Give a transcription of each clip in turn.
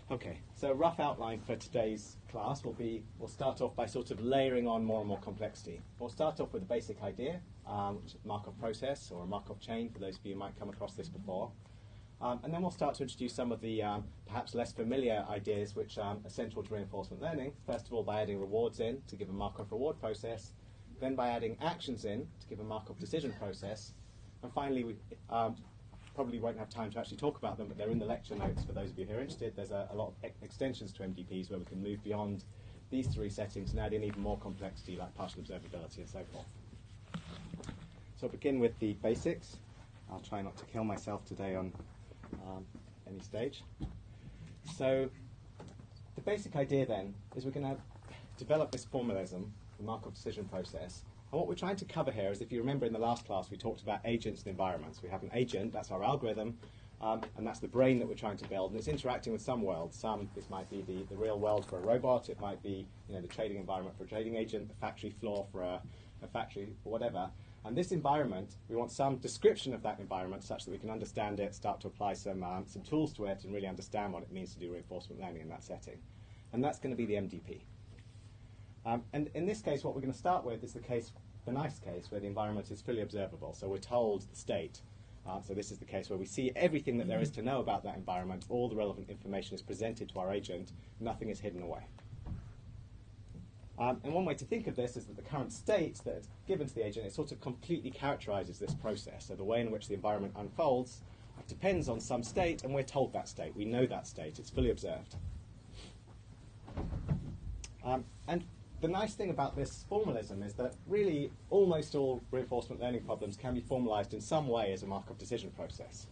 Okay, so a rough outline for today's class will be, we'll start off by sort of layering on more and more complexity. We'll start off with a basic idea, which is a Markov process or a Markov chain, for those of you who might come across this before. And then we'll start to introduce some of the perhaps less familiar ideas which are essential to reinforcement learning. First of all, by adding rewards in to give a Markov reward process, then by adding actions in to give a Markov decision process, and finally we probably won't have time to actually talk about them, but they're in the lecture notes for those of you who are interested. There's a lot of extensions to MDPs where we can move beyond these three settings and add in even more complexity like partial observability and so forth. So I'll begin with the basics. I'll try not to kill myself today on any stage. So the basic idea then is we're going to develop this formalism, the Markov decision process. And what we're trying to cover here is, if you remember in the last class, we talked about agents and environments. We have an agent, that's our algorithm, and that's the brain that we're trying to build, and it's interacting with some world. This might be the real world for a robot, it might be the trading environment for a trading agent, the factory floor for a factory, or whatever. And this environment, we want some description of that environment such that we can understand it, start to apply some tools to it, and really understand what it means to do reinforcement learning in that setting. And that's going to be the MDP. And in this case, what we're going to start with is the nice case, where the environment is fully observable. So we're told the state. So this is the case where we see everything that there is to know about that environment. All the relevant information is presented to our agent. Nothing is hidden away. And one way to think of this is that the current state that is given to the agent, it sort of completely characterizes this process. So the way in which the environment unfolds depends on some state, and we're told that state. We know that state. It's fully observed. And the nice thing about this formalism is that really almost all reinforcement learning problems can be formalized in some way as a Markov decision process.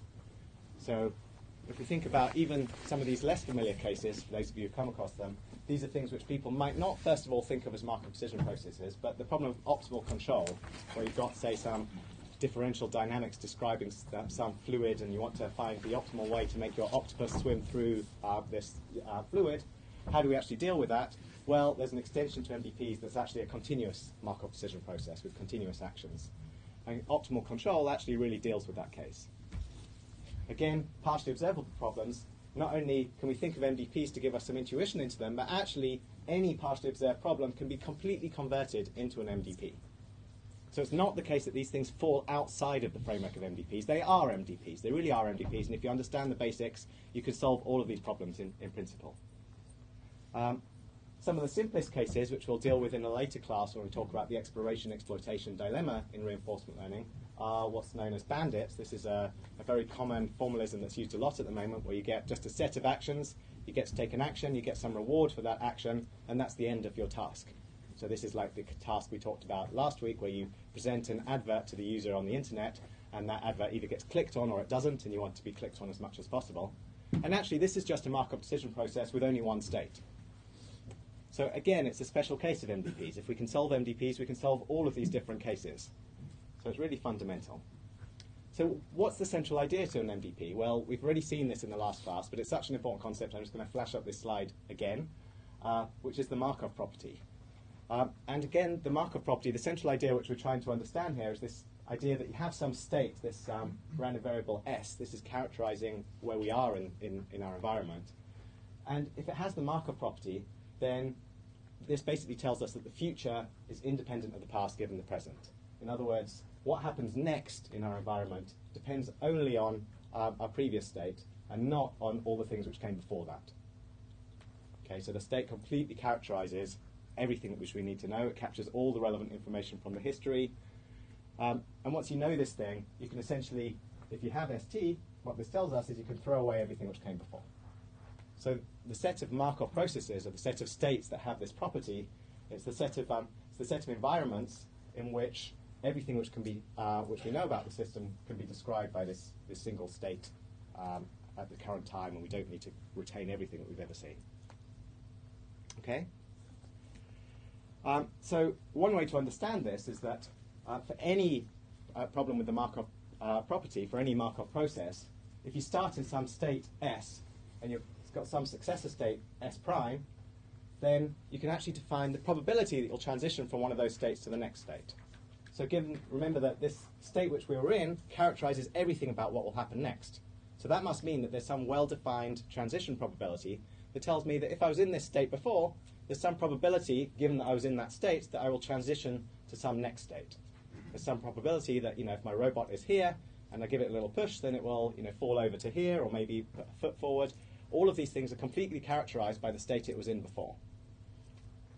So if we think about even some of these less familiar cases, for those of you who've come across them, these are things which people might not first of all think of as Markov decision processes, but the problem of optimal control, where you've got, say, some differential dynamics describing some fluid, and you want to find the optimal way to make your octopus swim through this fluid. How do we actually deal with that? Well, there's an extension to MDPs that's actually a continuous Markov decision process with continuous actions. And optimal control actually really deals with that case. Again, partially observable problems, not only can we think of MDPs to give us some intuition into them, but actually any partially observed problem can be completely converted into an MDP. So it's not the case that these things fall outside of the framework of MDPs. They are MDPs. They really are MDPs. And if you understand the basics, you can solve all of these problems in principle. Some of the simplest cases, which we'll deal with in a later class when we talk about the exploration-exploitation dilemma in reinforcement learning, are what's known as bandits. This is a very common formalism that's used a lot at the moment, where you get just a set of actions, you get to take an action, you get some reward for that action, and that's the end of your task. So this is like the task we talked about last week, where you present an advert to the user on the internet, and that advert either gets clicked on or it doesn't, and you want to be clicked on as much as possible. And actually, this is just a Markov decision process with only one state. So again, it's a special case of MDPs. If we can solve MDPs, we can solve all of these different cases. So it's really fundamental. So what's the central idea to an MDP? Well, we've already seen this in the last class, but it's such an important concept, I'm just going to flash up this slide again, which is the Markov property. And again, the Markov property, the central idea which we're trying to understand here is this idea that you have some state, this random variable S. This is characterizing where we are in our environment. And if it has the Markov property, then this basically tells us that the future is independent of the past given the present. In other words, what happens next in our environment depends only on our previous state and not on all the things which came before that. Okay, so the state completely characterizes everything which we need to know. It captures all the relevant information from the history. And once you know this thing, you can essentially, if you have ST, what this tells us is you can throw away everything which came before. So the set of Markov processes, or the set of states that have this property, it's the set of environments in which everything which we know about the system can be described by this single state at the current time, and we don't need to retain everything that we've ever seen. Okay. So one way to understand this is that for any problem with the Markov property, for any Markov process, if you start in some state S and you've got some successor state S prime, then you can actually define the probability that you'll transition from one of those states to the next state. So remember that this state which we were in characterizes everything about what will happen next. So that must mean that there's some well-defined transition probability that tells me that if I was in this state before, there's some probability, given that I was in that state, that I will transition to some next state. There's some probability that, if my robot is here and I give it a little push, then it will, fall over to here or maybe put a foot forward. All of these things are completely characterized by the state it was in before.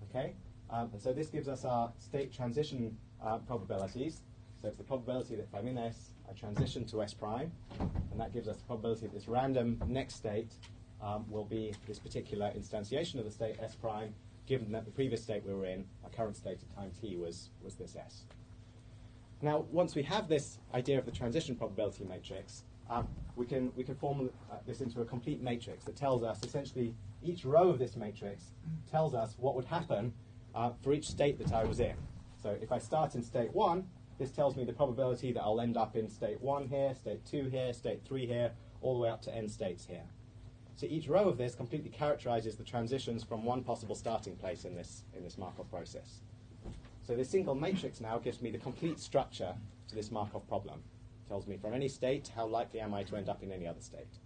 Okay? And so this gives us our state transition probabilities. So it's the probability that if I'm in S, I transition to S prime, and that gives us the probability that this random next state will be this particular instantiation of the state S prime, given that the previous state we were in, our current state at time t was this S. Now, once we have this idea of the transition probability matrix, we can form this into a complete matrix that tells us essentially each row of this matrix tells us what would happen for each state that I was in. So if I start in state 1, this tells me the probability that I'll end up in state 1 here, state 2 here, state 3 here, all the way up to n states here. So each row of this completely characterizes the transitions from one possible starting place in this Markov process. So this single matrix now gives me the complete structure to this Markov problem. It tells me from any state how likely am I to end up in any other state.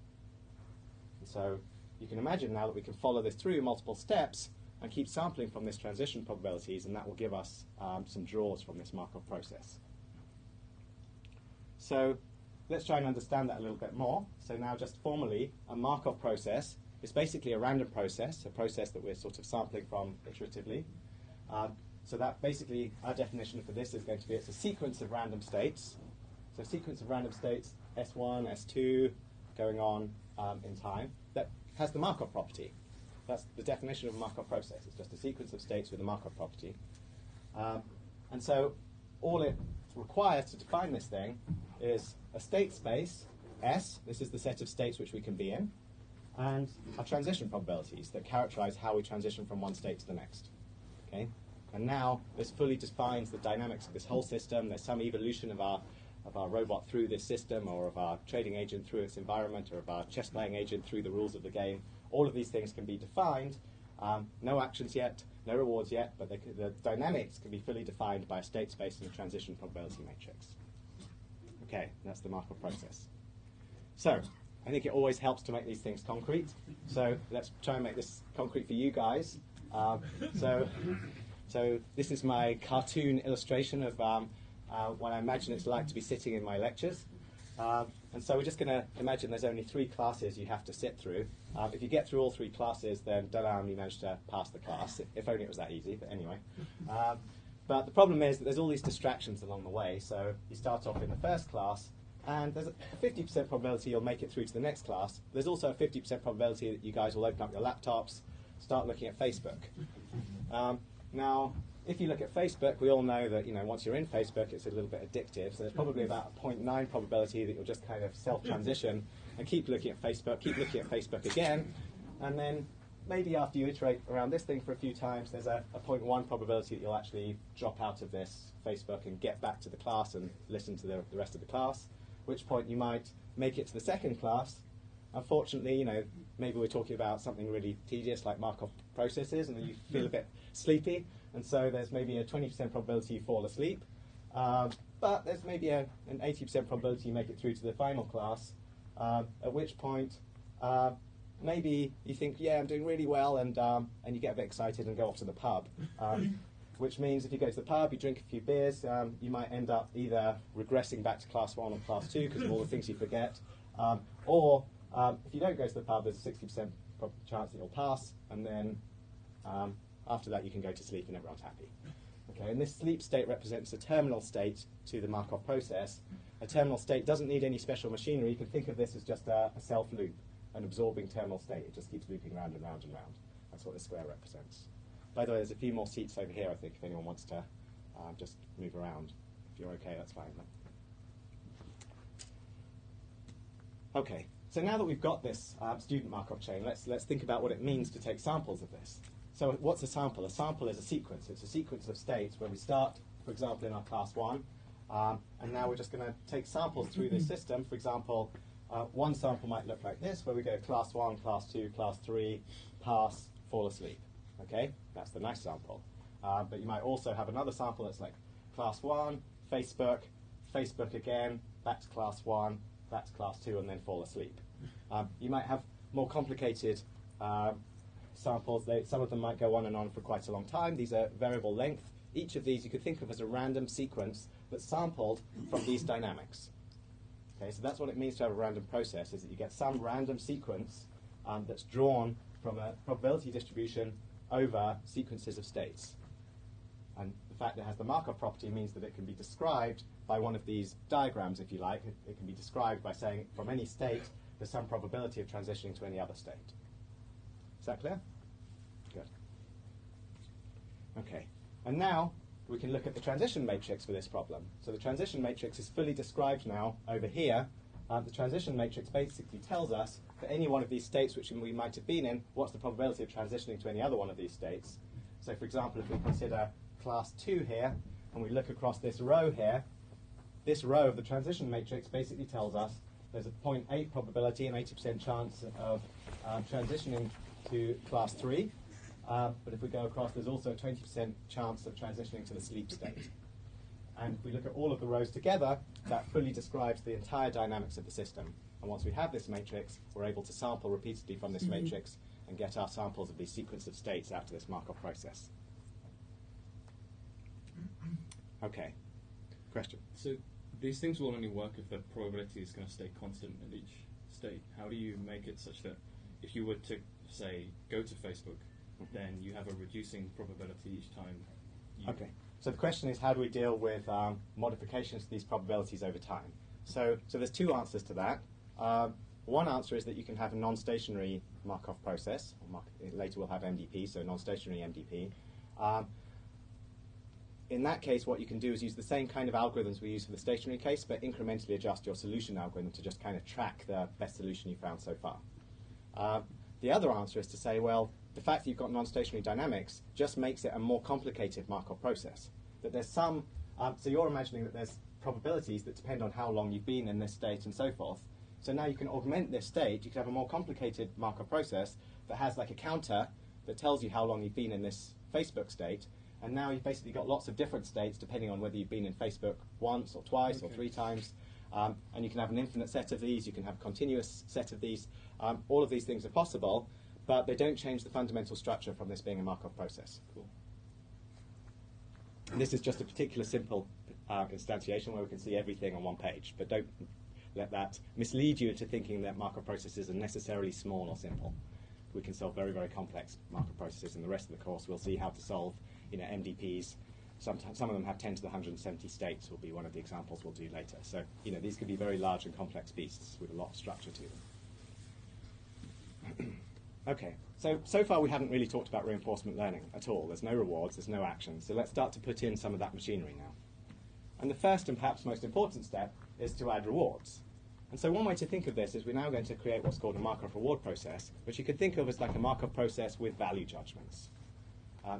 And so you can imagine now that we can follow this through multiple steps and keep sampling from this transition probabilities, and that will give us some draws from this Markov process. So let's try and understand that a little bit more. So now just formally, a Markov process is basically a random process, a process that we're sort of sampling from iteratively. So that basically, our definition for this is going to be it's a sequence of random states. So a sequence of random states, S1, S2, going on in time, that has the Markov property. That's the definition of a Markov process. It's just a sequence of states with a Markov property. And so all it requires to define this thing is a state space, S, this is the set of states which we can be in, and our transition probabilities that characterize how we transition from one state to the next. Okay? And now this fully defines the dynamics of this whole system. There's some evolution of our robot through this system, or of our trading agent through its environment, or of our chess-playing agent through the rules of the game. All of these things can be defined. No actions yet, no rewards yet, but the dynamics can be fully defined by a state space and a transition probability matrix. Okay, that's the Markov process. So I think it always helps to make these things concrete. So let's try and make this concrete for you guys. So this is my cartoon illustration of what I imagine it's like to be sitting in my lectures. And so we're just going to imagine there's only 3 classes you have to sit through. If you get through all 3 classes, then da-da, you managed to pass the class. If only it was that easy, but anyway. But the problem is that there's all these distractions along the way. So you start off in the first class, and there's a 50% probability you'll make it through to the next class. There's also a 50% probability that you guys will open up your laptops, start looking at Facebook. Now, if you look at Facebook, we all know that once you're in Facebook, it's a little bit addictive. So there's probably about a 0.9 probability that you'll just kind of self-transition and keep looking at Facebook again, and then maybe after you iterate around this thing for a few times, there's a 0.1 probability that you'll actually drop out of this Facebook and get back to the class and listen to the rest of the class, at which point you might make it to the second class. Unfortunately, maybe we're talking about something really tedious like Markov processes, and then you feel a bit sleepy, and so there's maybe a 20% probability you fall asleep, but there's maybe an 80% probability you make it through to the final class, at which point maybe you think, yeah, I'm doing really well, and you get a bit excited and go off to the pub. Which means if you go to the pub, you drink a few beers, you might end up either regressing back to class 1 or class 2 because of all the things you forget, or if you don't go to the pub, there's a 60% chance that you'll pass, and then after that you can go to sleep and everyone's happy. Okay, and this sleep state represents a terminal state to the Markov process. A terminal state doesn't need any special machinery. You can think of this as just a self-loop, an absorbing terminal state. It just keeps looping round and round and round. That's what the square represents. By the way, there's a few more seats over here, I think, if anyone wants to just move around. If you're okay, that's fine. Okay, so now that we've got this student Markov chain, let's think about what it means to take samples of this. So what's a sample? A sample is a sequence. It's a sequence of states where we start, for example, in our class 1, and now we're just going to take samples through this system. For example, one sample might look like this, where we go class 1, class 2, class 3, pass, fall asleep. Okay, that's the nice sample. But you might also have another sample that's like class 1, Facebook, Facebook again, back to class 1, back to class 2, and then fall asleep. You might have more complicated samples. Some of them might go on and on for quite a long time. These are variable length. Each of these you could think of as a random sequence that's sampled from these dynamics. Okay, so that's what it means to have a random process, is that you get some random sequence that's drawn from a probability distribution over sequences of states. And the fact that it has the Markov property means that it can be described by one of these diagrams, if you like. It can be described by saying from any state there's some probability of transitioning to any other state. Is that clear? Good. Okay. And now we can look at the transition matrix for this problem. So the transition matrix is fully described now over here. The transition matrix basically tells us for any one of these states which we might have been in, what's the probability of transitioning to any other one of these states. So for example, if we consider class 2 here, and we look across this row here, this row of the transition matrix basically tells us there's a 0.8 probability and 80% chance of transitioning to class 3. But if we go across, there's also a 20% chance of transitioning to the sleep state. And if we look at all of the rows together, that fully describes the entire dynamics of the system. And once we have this matrix, we're able to sample repeatedly from this matrix and get our samples of these sequence of states after this Markov process. Okay. Question? So these things will only work if the probability is going to stay constant at each state. How do you make it such that if you were to, say, go to Facebook, then you have a reducing probability each time you... Okay. So the question is, how do we deal with modifications to these probabilities over time? So there's two answers to that. One answer is that you can have a non-stationary Markov process. Later we'll have MDP, so non-stationary MDP. In that case, what you can do is use the same kind of algorithms we use for the stationary case, but incrementally adjust your solution algorithm to just kind of track the best solution you found so far. The other answer is to say, well, the fact that you've got non-stationary dynamics just makes it a more complicated Markov process. That there's some, so you're imagining that there's probabilities that depend on how long you've been in this state and so forth. So now you can augment this state. You can have a more complicated Markov process that has like a counter that tells you how long you've been in this Facebook state. And now you've basically got lots of different states depending on whether you've been in Facebook once or twice or 3 times. And you can have an infinite set of these. You can have a continuous set of these. All of these things are possible, but they don't change the fundamental structure from this being a Markov process. Cool. And this is just a particular simple instantiation where we can see everything on one page. But don't let that mislead you into thinking that Markov processes are necessarily small or simple. We can solve very, very complex Markov processes. In the rest of the course, we'll see how to solve MDPs. Sometimes, some of them have 10 to the 170 states, will be one of the examples we'll do later. So these could be very large and complex beasts with a lot of structure to them. Okay, so far we haven't really talked about reinforcement learning at all. There's no rewards, there's no action. So let's start to put in some of that machinery now. And the first and perhaps most important step is to add rewards. And so one way to think of this is we're now going to create what's called a Markov reward process, which you could think of as like a Markov process with value judgments.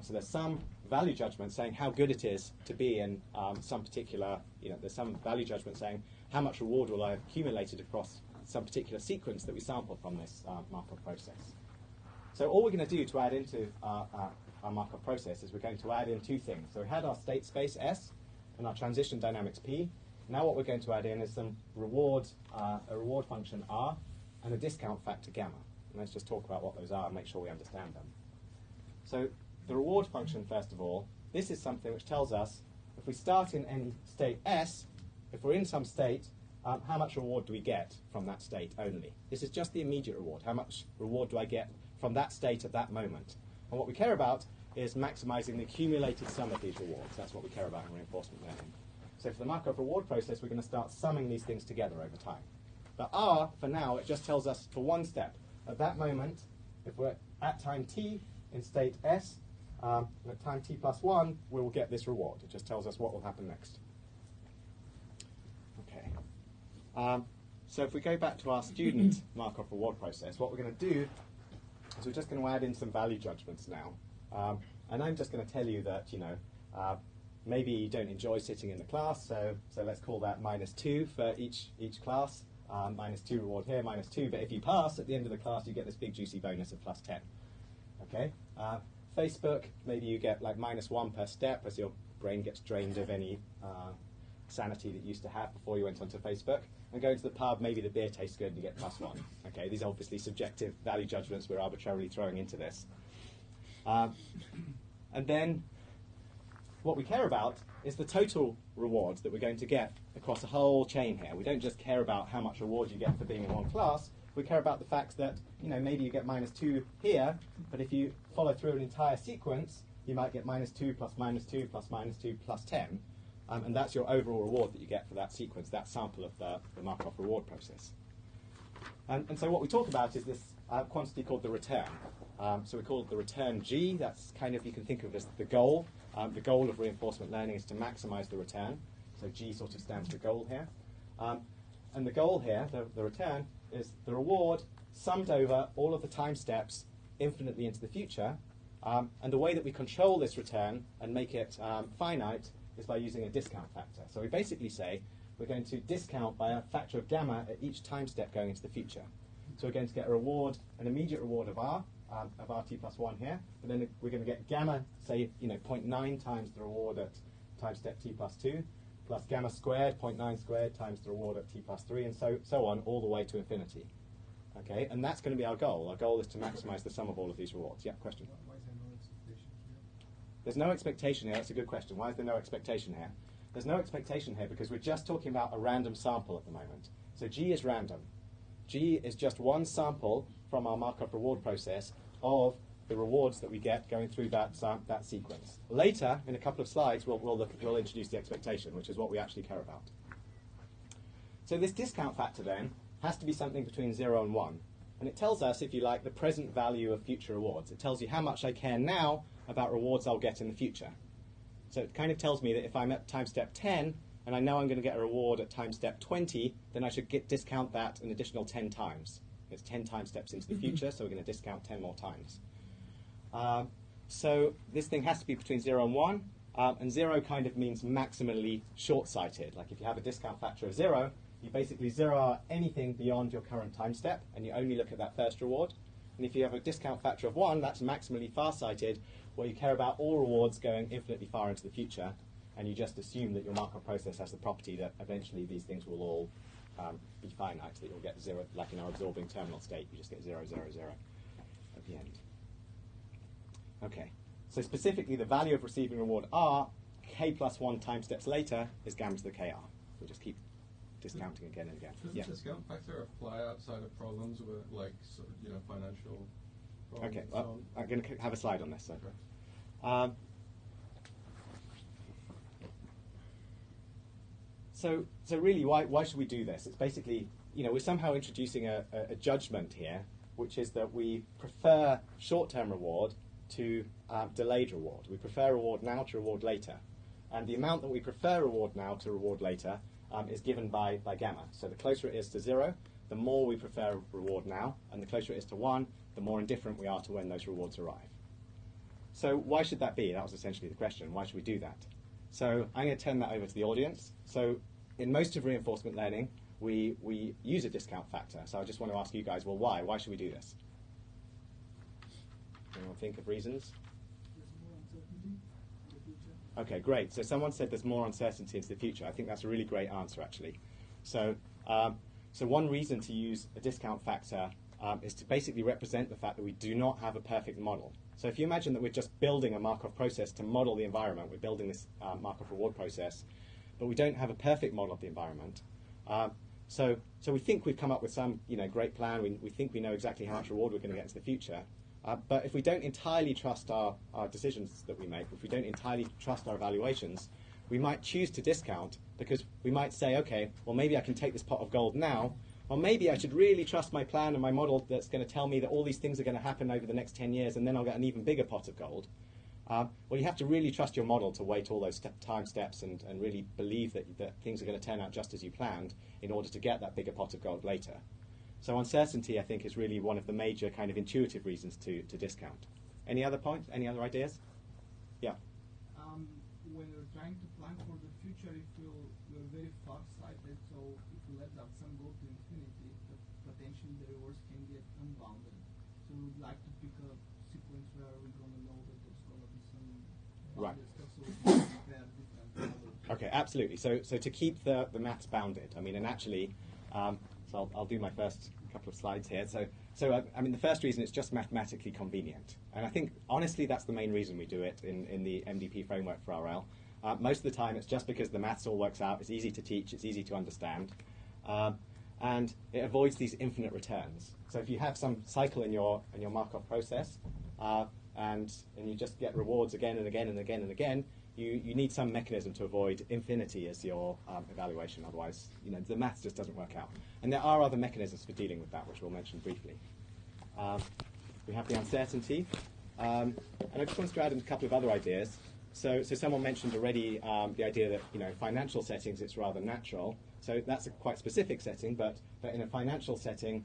So there's some value judgment saying how good it is to be in some particular, there's some value judgment saying how much reward will I have accumulated across some particular sequence that we sampled from this Markov process. So all we're going to do to add into our Markov process is we're going to add in 2 things. So we had our state space S and our transition dynamics P. Now what we're going to add in is some rewards, a reward function R, and a discount factor gamma. And let's just talk about what those are and make sure we understand them. So the reward function, first of all, this is something which tells us if we start in any state S, if we're in some state, how much reward do we get from that state only? This is just the immediate reward. How much reward do I get from that state at that moment? And what we care about is maximizing the accumulated sum of these rewards. That's what we care about in reinforcement learning. So for the Markov reward process, we're going to start summing these things together over time. But R, for now, it just tells us for one step. At that moment, if we're at time t in state S, at time t plus 1, we will get this reward. It just tells us what will happen next. Okay. So if we go back to our student Markov reward process, what we're going to do is we're just going to add in some value judgments now. And I'm just going to tell you that, maybe you don't enjoy sitting in the class, so let's call that -2 for each class. -2 reward here, -2. But if you pass at the end of the class, you get this big juicy bonus of +10. Okay. Facebook, maybe you get like -1 per step as your brain gets drained of any sanity that you used to have before you went onto Facebook, and going to the pub, maybe the beer tastes good and you get +1. Okay, these are obviously subjective value judgments we're arbitrarily throwing into this. And then what we care about is the total rewards that we're going to get across a whole chain here. We don't just care about how much reward you get for being in one class. We care about the fact that, maybe you get -2 here, but if you follow through an entire sequence, you might get -2 plus -2 plus -2 plus 10. And that's your overall reward that you get for that sequence, that sample of the Markov reward process. And so what we talk about is this quantity called the return. So we call it the return G. That's kind of, you can think of as the goal. The goal of reinforcement learning is to maximize the return. So G sort of stands for goal here. And the goal here, the return, is the reward summed over all of the time steps infinitely into the future. And the way that we control this return and make it finite is by using a discount factor. So we basically say we're going to discount by a factor of gamma at each time step going into the future. So we're going to get a reward, an immediate reward of rt plus 1 here, but then we're going to get gamma, say, 0.9 times the reward at time step t plus 2, plus gamma squared, 0.9 squared times the reward at t plus 3, and so on, all the way to infinity. Okay, and that's going to be our goal. Our goal is to maximize the sum of all of these rewards. Yeah, question? Why is there no expectation here? There's no expectation here. That's a good question. Why is there no expectation here? There's no expectation here because we're just talking about a random sample at the moment. So G is random. G is just one sample from our Markov reward process of the rewards that we get going through that sequence. Later, in a couple of slides, we'll introduce the expectation, which is what we actually care about. So this discount factor then has to be something between 0 and 1. And it tells us, if you like, the present value of future rewards. It tells you how much I care now about rewards I'll get in the future. So it kind of tells me that if I'm at time step 10, and I know I'm going to get a reward at time step 20, then I should discount that an additional 10 times. It's 10 time steps into the future, so we're going to discount 10 more times. So this thing has to be between 0 and 1, and 0 kind of means maximally short-sighted. Like if you have a discount factor of 0, you basically zero out anything beyond your current time step, and you only look at that first reward. And if you have a discount factor of 1, that's maximally far-sighted, where you care about all rewards going infinitely far into the future, and you just assume that your Markov process has the property that eventually these things will all be finite, that you'll get 0, like in our absorbing terminal state, you just get 0, 0, 0 at the end. Okay, so specifically the value of receiving reward R, k plus 1 time steps later, is gamma to the kr. We'll just keep discounting again and again. Does the discount factor apply outside of problems with, like, financial problems? Okay, well, I'm going to have a slide on this. So. Okay. So really, why should we do this? It's basically, we're somehow introducing a judgment here, which is that we prefer short-term reward to delayed reward. We prefer reward now to reward later. And the amount that we prefer reward now to reward later is given by gamma. So the closer it is to 0, the more we prefer reward now, and the closer it is to 1, the more indifferent we are to when those rewards arrive. So why should that be? That was essentially the question. Why should we do that? So I'm going to turn that over to the audience. So in most of reinforcement learning, we use a discount factor. So I just want to ask you guys, well, why? Why should we do this? Anyone think of reasons? There's more uncertainty in the future. Okay, great. So someone said there's more uncertainty into the future. I think that's a really great answer, actually. So one reason to use a discount factor is to basically represent the fact that we do not have a perfect model. So if you imagine that we're just building a Markov process to model the environment, we're building this Markov reward process, but we don't have a perfect model of the environment. So we think we've come up with some great plan. We think we know exactly how much reward we're going to get into the future. But if we don't entirely trust our decisions that we make, if we don't entirely trust our evaluations, we might choose to discount because we might say, okay, well, maybe I can take this pot of gold now, or maybe I should really trust my plan and my model that's going to tell me that all these things are going to happen over the next 10 years and then I'll get an even bigger pot of gold. Well, you have to really trust your model to wait all those time steps and really believe that things are going to turn out just as you planned in order to get that bigger pot of gold later. So uncertainty, I think, is really one of the major kind of intuitive reasons to discount. Any other points? Any other ideas? Yeah. When we're trying to plan for the future, if we're very far-sighted, so if we let that sum go to infinity, potentially the rewards can get unbounded. So we would like to pick a sequence where we're going to know that there's going to be some bounded stuff, so we can compare different models. Okay, absolutely. So to keep the maths bounded, I mean, and actually, so I'll do my first couple of slides here. So I mean, the first reason it's just mathematically convenient. And I think, honestly, that's the main reason we do it in the MDP framework for RL. Most of the time, it's just because the maths all works out. It's easy to teach. It's easy to understand. And it avoids these infinite returns. So if you have some cycle in your Markov process, and you just get rewards again and again and again and again, you need some mechanism to avoid infinity as your evaluation. Otherwise, the maths just doesn't work out. And there are other mechanisms for dealing with that, which we'll mention briefly. We have the uncertainty. And I just wanted to add in a couple of other ideas. So someone mentioned already the idea that in financial settings it's rather natural. So that's a quite specific setting, but in a financial setting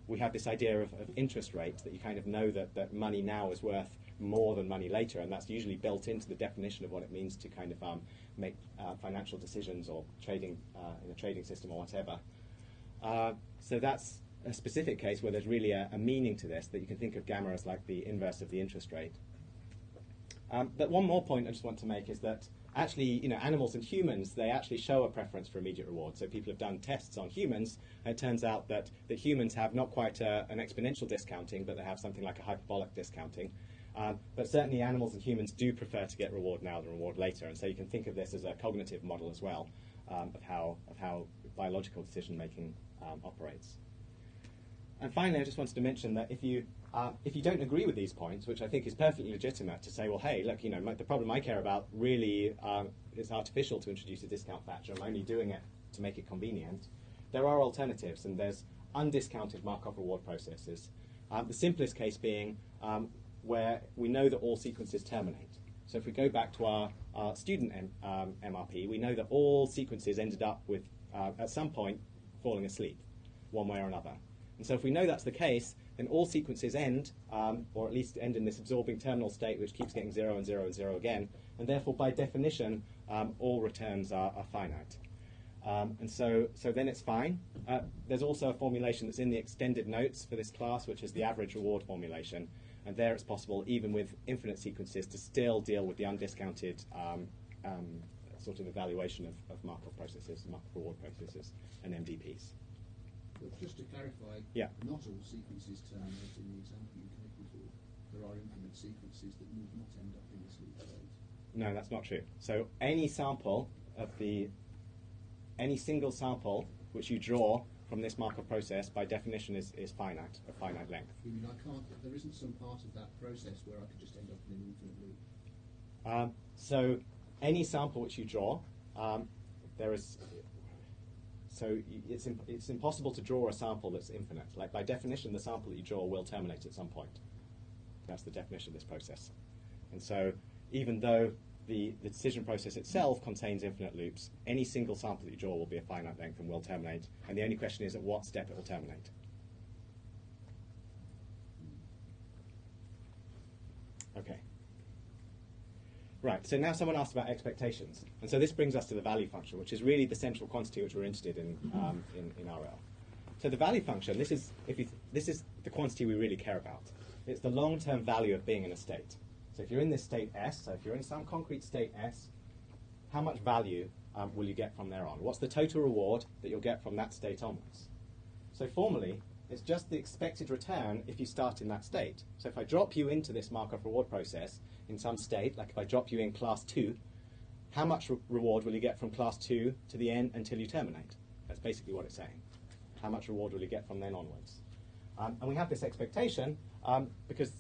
we have this idea of interest rate, that you kind of know that money now is worth more than money later, and that's usually built into the definition of what it means to kind of make financial decisions or trading in a trading system or whatever. So that's a specific case where there's really a meaning to this, that you can think of gamma as like the inverse of the interest rate. But one more point I just want to make is that actually, animals and humans, they actually show a preference for immediate reward. So people have done tests on humans, and it turns out that humans have not quite an exponential discounting, but they have something like a hyperbolic discounting. But certainly animals and humans do prefer to get reward now than reward later. And so you can think of this as a cognitive model as well of how biological decision-making operates. And finally, I just wanted to mention that if you don't agree with these points, which I think is perfectly legitimate, to say, well, hey, look, the problem I care about really is artificial to introduce a discount factor. I'm only doing it to make it convenient. There are alternatives, and there's undiscounted Markov reward processes. The simplest case being where we know that all sequences terminate. So if we go back to our student MRP, we know that all sequences ended up with, at some point, falling asleep, one way or another. And so if we know that's the case, then all sequences end, or at least end in this absorbing terminal state, which keeps getting 0 and 0 and 0 again. And therefore, by definition, all returns are finite. And so then it's fine. There's also a formulation that's in the extended notes for this class, which is the average reward formulation. And there it's possible, even with infinite sequences, to still deal with the undiscounted sort of evaluation of Markov processes, Markov reward processes, and MDPs. But just to clarify, yeah. Not all sequences terminate in the example you came before. There are infinite sequences that would not end up in the sleep state. No, that's not true. So any single sample which you draw from this Markov process, by definition, is finite, of finite length. You mean there isn't some part of that process where I could just end up in an infinite loop? So any sample which you draw, there is. So it's impossible to draw a sample that's infinite. Like, by definition, the sample that you draw will terminate at some point. That's the definition of this process. And so even though the decision process itself contains infinite loops, any single sample that you draw will be a finite length and will terminate. And the only question is at what step it will terminate. Okay. Right, so now someone asked about expectations. And so this brings us to the value function, which is really the central quantity which we're interested in RL. So the value function, this is the quantity we really care about. It's the long-term value of being in a state. So if you're in this state S, so if you're in some concrete state S, how much value will you get from there on? What's the total reward that you'll get from that state onwards? So formally, it's just the expected return if you start in that state. So if I drop you into this Markov reward process in some state, like if I drop you in class 2, how much reward will you get from class 2 to the end until you terminate? That's basically what it's saying. How much reward will you get from then onwards? And we have this expectation because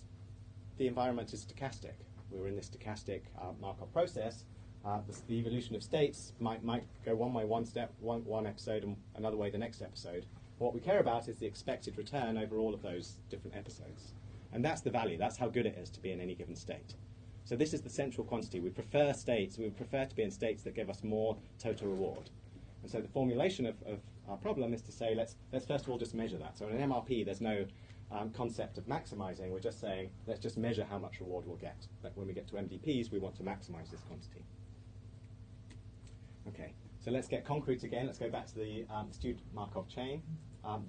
the environment is stochastic. We're in this stochastic Markov process. The evolution of states might go one way one episode, and another way the next episode. What we care about is the expected return over all of those different episodes. And that's the value. That's how good it is to be in any given state. So this is the central quantity. We prefer states. We prefer to be in states that give us more total reward. And so the formulation of our problem is to say, let's first of all just measure that. So in an MRP, there's no concept of maximizing. We're just saying, let's just measure how much reward we'll get. But when we get to MDPs, we want to maximize this quantity. Okay, so let's get concrete again. Let's go back to the student Markov chain,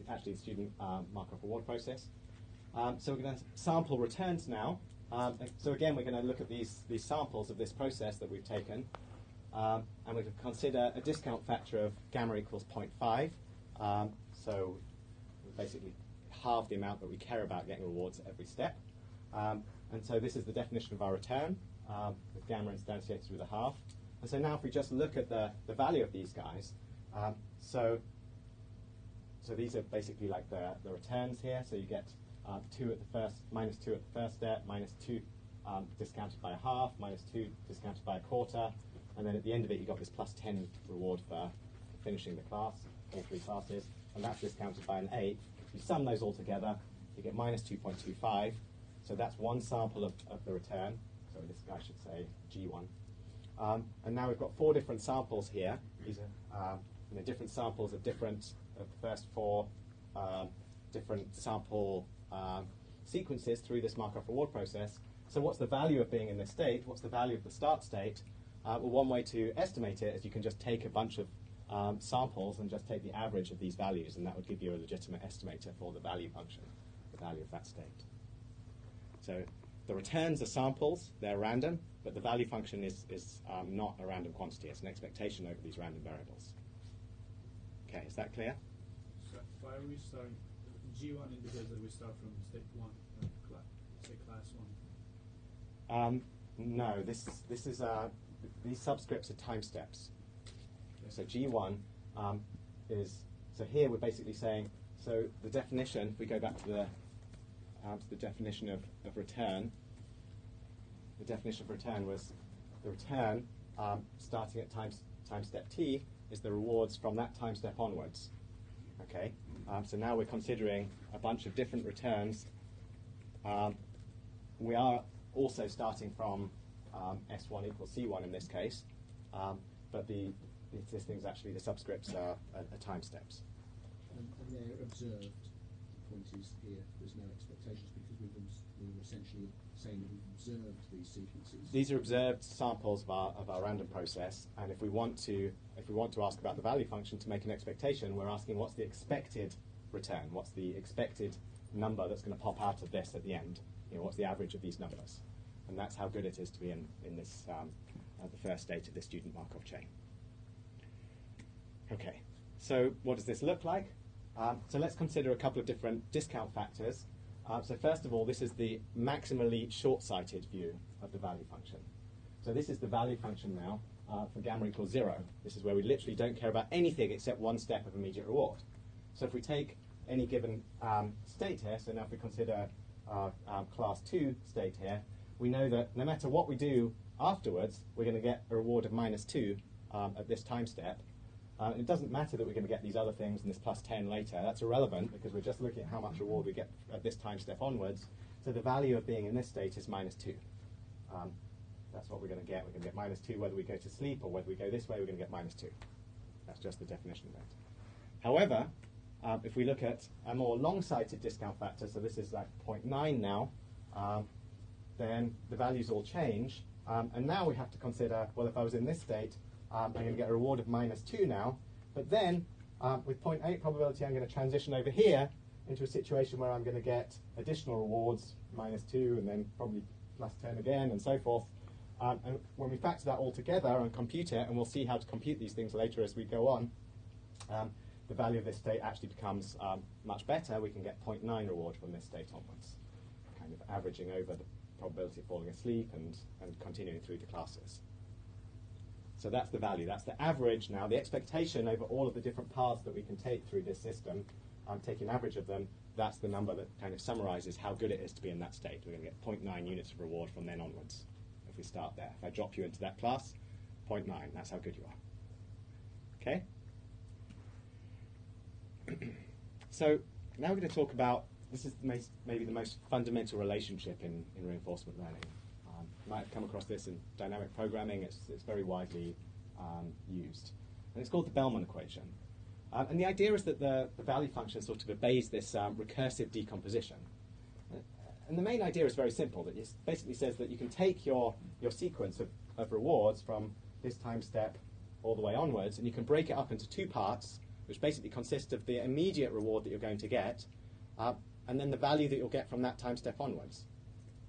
actually the student Markov reward process. So we're going to sample returns now. So again, we're going to look at these samples of this process that we've taken. and we could consider a discount factor of gamma equals 0.5. So we basically halve the amount that we care about getting rewards at every step. And so this is the definition of our return, with gamma instantiated with a half. And so now if we just look at the value of these guys, so these are basically like the returns here. So you get 2 at the first, minus 2 at the first step, minus 2 discounted by a half, minus 2 discounted by a quarter, and then at the end of it you got this plus 10 reward for finishing the class, all 3 classes, and that's discounted by an 8. If you sum those all together, you get minus 2.25. So that's one sample of the return. So this guy should say G1. And now we've got 4 different samples here. These are different samples of the first 4 different sample sequences through this Markov reward process. So what's the value of being in this state? What's the value of the start state? Well, one way to estimate it is you can just take a bunch of samples and just take the average of these values, and that would give you a legitimate estimator for the value function, the value of that state. So the returns are samples, they're random, but the value function is not a random quantity. It's an expectation over these random variables. Okay, is that clear? So why are we starting G1 indicates that we start from state 1, say class 1? No, this is these subscripts are time steps. Okay. So G1 is, so here we're basically saying, so the definition, if we go back to the definition of return, the definition of return was the return starting at time step t is the rewards from that time step onwards. Okay, so now we're considering a bunch of different returns. We are also starting from S1 equals C1 in this case, but the things actually, the subscripts are time steps. And they're observed. The point is here, there's no expectations because we're essentially saying that we've observed these sequences. These are observed samples of our random process, and if we want to ask about the value function to make an expectation, we're asking what's the expected return, what's the expected number that's going to pop out of this at the end. What's the average of these numbers, and that's how good it is to be in this the first state of this student Markov chain. Okay, so what does this look like? So let's consider a couple of different discount factors. So first of all, this is the maximally short-sighted view of the value function. So this is the value function now for gamma equals 0. This is where we literally don't care about anything except one step of immediate reward. So if we take any given state here, so now if we consider class 2 state here, we know that no matter what we do afterwards, we're going to get a reward of minus 2 at this time step. It doesn't matter that we're going to get these other things and this plus 10 later. That's irrelevant because we're just looking at how much reward we get at this time step onwards. So the value of being in this state is minus 2. That's what we're going to get. We're going to get minus 2 whether we go to sleep or whether we go this way, we're going to get minus 2. That's just the definition of it. However, if we look at a more long-sighted discount factor, so this is like 0.9 now, then the values all change. And now we have to consider, well, if I was in this state, I'm going to get a reward of minus 2 now, but then with 0.8 probability I'm going to transition over here into a situation where I'm going to get additional rewards, minus 2, and then probably plus 10 again, and so forth. And when we factor that all together and compute it, and we'll see how to compute these things later as we go on, the value of this state actually becomes much better. We can get 0.9 reward from this state onwards, kind of averaging over the probability of falling asleep and continuing through the classes. So that's the value. That's the average now. The expectation over all of the different paths that we can take through this system, taking an average of them, that's the number that kind of summarizes how good it is to be in that state. We're going to get 0.9 units of reward from then onwards if we start there. If I drop you into that class, 0.9. That's how good you are. Okay? So now we're going to talk about, this is maybe the most fundamental relationship in reinforcement learning. You might have come across this in dynamic programming. It's very widely used. And it's called the Bellman equation. And the idea is that the value function sort of obeys this recursive decomposition. And the main idea is very simple. That it basically says that you can take your sequence of rewards from this time step all the way onwards, and you can break it up into 2 parts, which basically consist of the immediate reward that you're going to get, and then the value that you'll get from that time step onwards.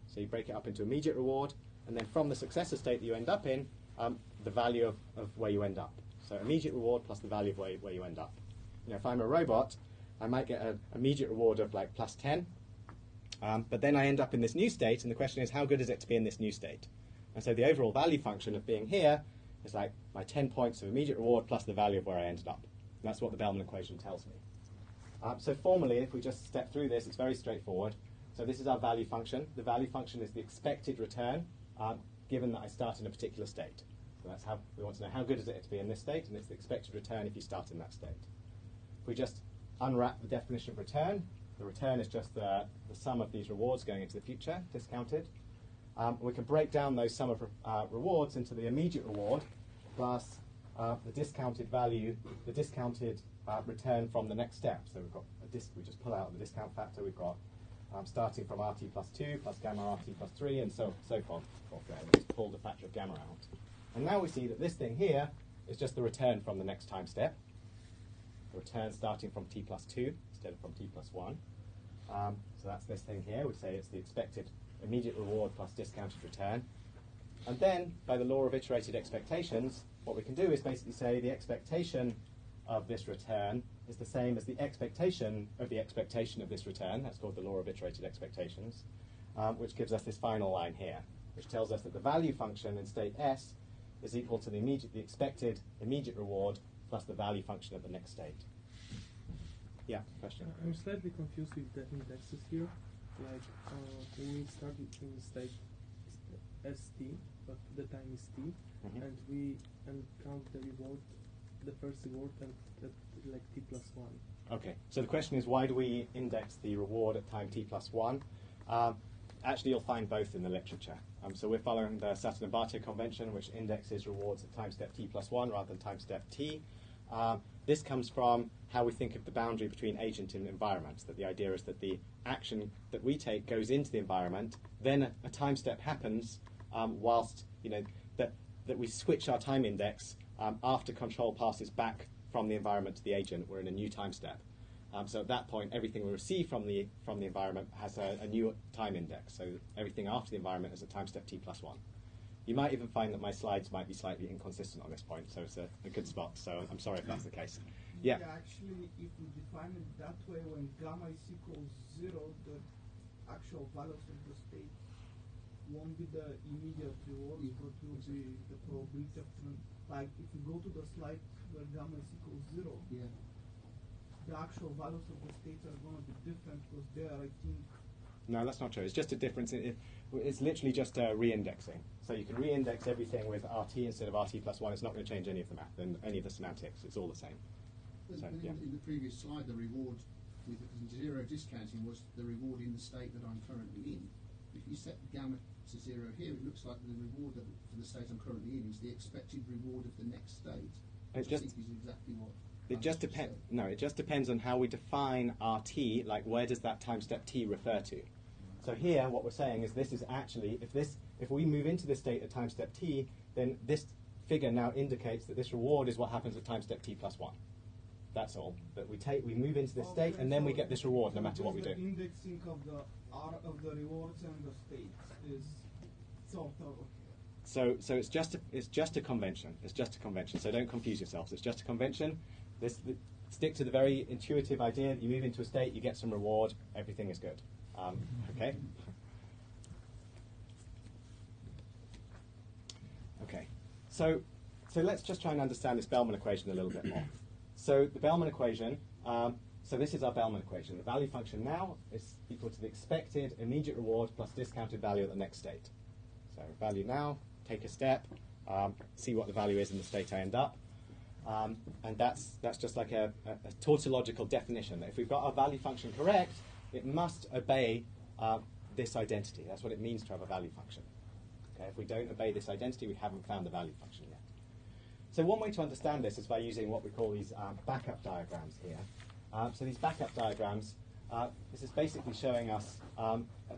So you break it up into immediate reward, and then from the successor state that you end up in, the value of where you end up. So immediate reward plus the value of where you end up. You know, if I'm a robot, I might get an immediate reward of like plus 10, but then I end up in this new state, and the question is, how good is it to be in this new state? And so the overall value function of being here is like my 10 points of immediate reward plus the value of where I ended up. And that's what the Bellman equation tells me. So formally, if we just step through this, it's very straightforward. So this is our value function. The value function is the expected return, given that I start in a particular state. So that's how we want to know how good is it to be in this state, and it's the expected return if you start in that state. If we just unwrap the definition of return, the return is just the sum of these rewards going into the future, discounted. We can break down those sum of rewards into the immediate reward plus the discounted value, the discounted return from the next step. So we've got we just pull out the discount factor. We've got starting from RT plus 2 plus gamma RT plus 3 and so forth. Just pull the factor of gamma out. And now we see that this thing here is just the return from the next time step. The return starting from t plus 2 instead of from t plus 1. So that's this thing here. We'd say it's the expected immediate reward plus discounted return. And then, by the law of iterated expectations, what we can do is basically say the expectation of this return is the same as the expectation of this return. That's called the law of iterated expectations, which gives us this final line here, which tells us that the value function in state S is equal to the expected immediate reward plus the value function at the next state. Yeah, question? I'm slightly confused with the indexes here. Like, when we start in state ST, but the time is t, and we count the reward, the first reward at like t plus 1. Okay, so the question is, why do we index the reward at time t plus 1? Actually, you'll find both in the literature. So we're following the Sutton and Bartow convention, which indexes rewards at time step t plus 1 rather than time step t. This comes from how we think of the boundary between agent and environment, that the idea is that the action that we take goes into the environment, then a time step happens whilst, that we switch our time index after control passes back from the environment to the agent. We're in a new time step. So at that point, everything we receive from the environment has a new time index. So everything after the environment is a time step t plus 1. You might even find that my slides might be slightly inconsistent on this point, so it's a good spot. So I'm sorry if that's the case. Yeah. Actually, if we define it that way, when gamma is equals 0, the actual values of the state won't be the immediate reward, but will be the probability of like if you go to the slide where gamma is equals 0, the actual values of the states are going to be different because there, I think. No, that's not true. It's just a difference. It's literally just re-indexing. So you can re-index everything with RT instead of RT plus 1. It's not going to change any of the math and any of the semantics. It's all the same. But So, in the previous slide, the reward with zero discounting was the reward in the state that I'm currently in. If you set gamma to 0 here, it looks like the reward for the state I'm currently in is the expected reward of the next state. It Which I think is exactly what. It just depends. No, it just depends on how we define RT. Like, where does that time step t refer to? So here, what we're saying is this is actually if we move into this state at time step t, then this figure now indicates that this reward is what happens at time step t plus 1. That's all. That we move into this state and then we get this reward no matter what we do. The indexing of the R of the rewards and the states is sort of. So it's just a convention. It's just a convention. So don't confuse yourselves. It's just a convention. Stick to the very intuitive idea that you move into a state, you get some reward, everything is good. Okay. Okay. So let's just try and understand this Bellman equation a little bit more. So the Bellman equation. So this is our Bellman equation. The value function now is equal to the expected immediate reward plus discounted value at the next state. So value now, take a step, see what the value is in the state I end up. And that's just like a tautological definition. If we've got our value function correct, it must obey this identity. That's what it means to have a value function. Okay, if we don't obey this identity, we haven't found the value function yet. So one way to understand this is by using what we call these backup diagrams here. So these backup diagrams, this is basically showing us,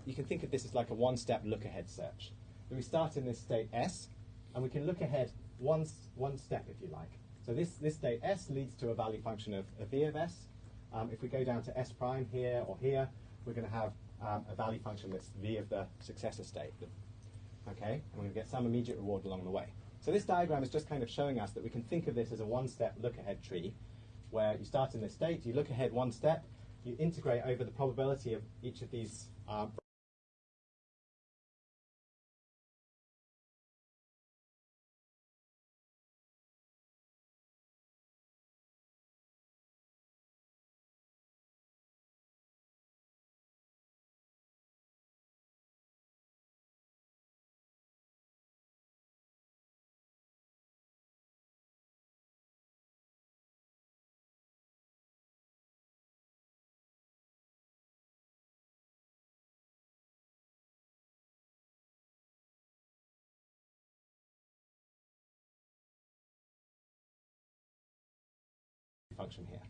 you can think of this as like a one-step look-ahead search. So we start in this state S, and we can look ahead one step, if you like. So this state S leads to a value function of V of S. If we go down to S prime here or here, we're going to have a value function that's V of the successor state. Okay, and we're going to get some immediate reward along the way. So this diagram is just kind of showing us that we can think of this as a one-step look-ahead tree, where you start in this state, you look ahead one step, you integrate over the probability of each of these function here.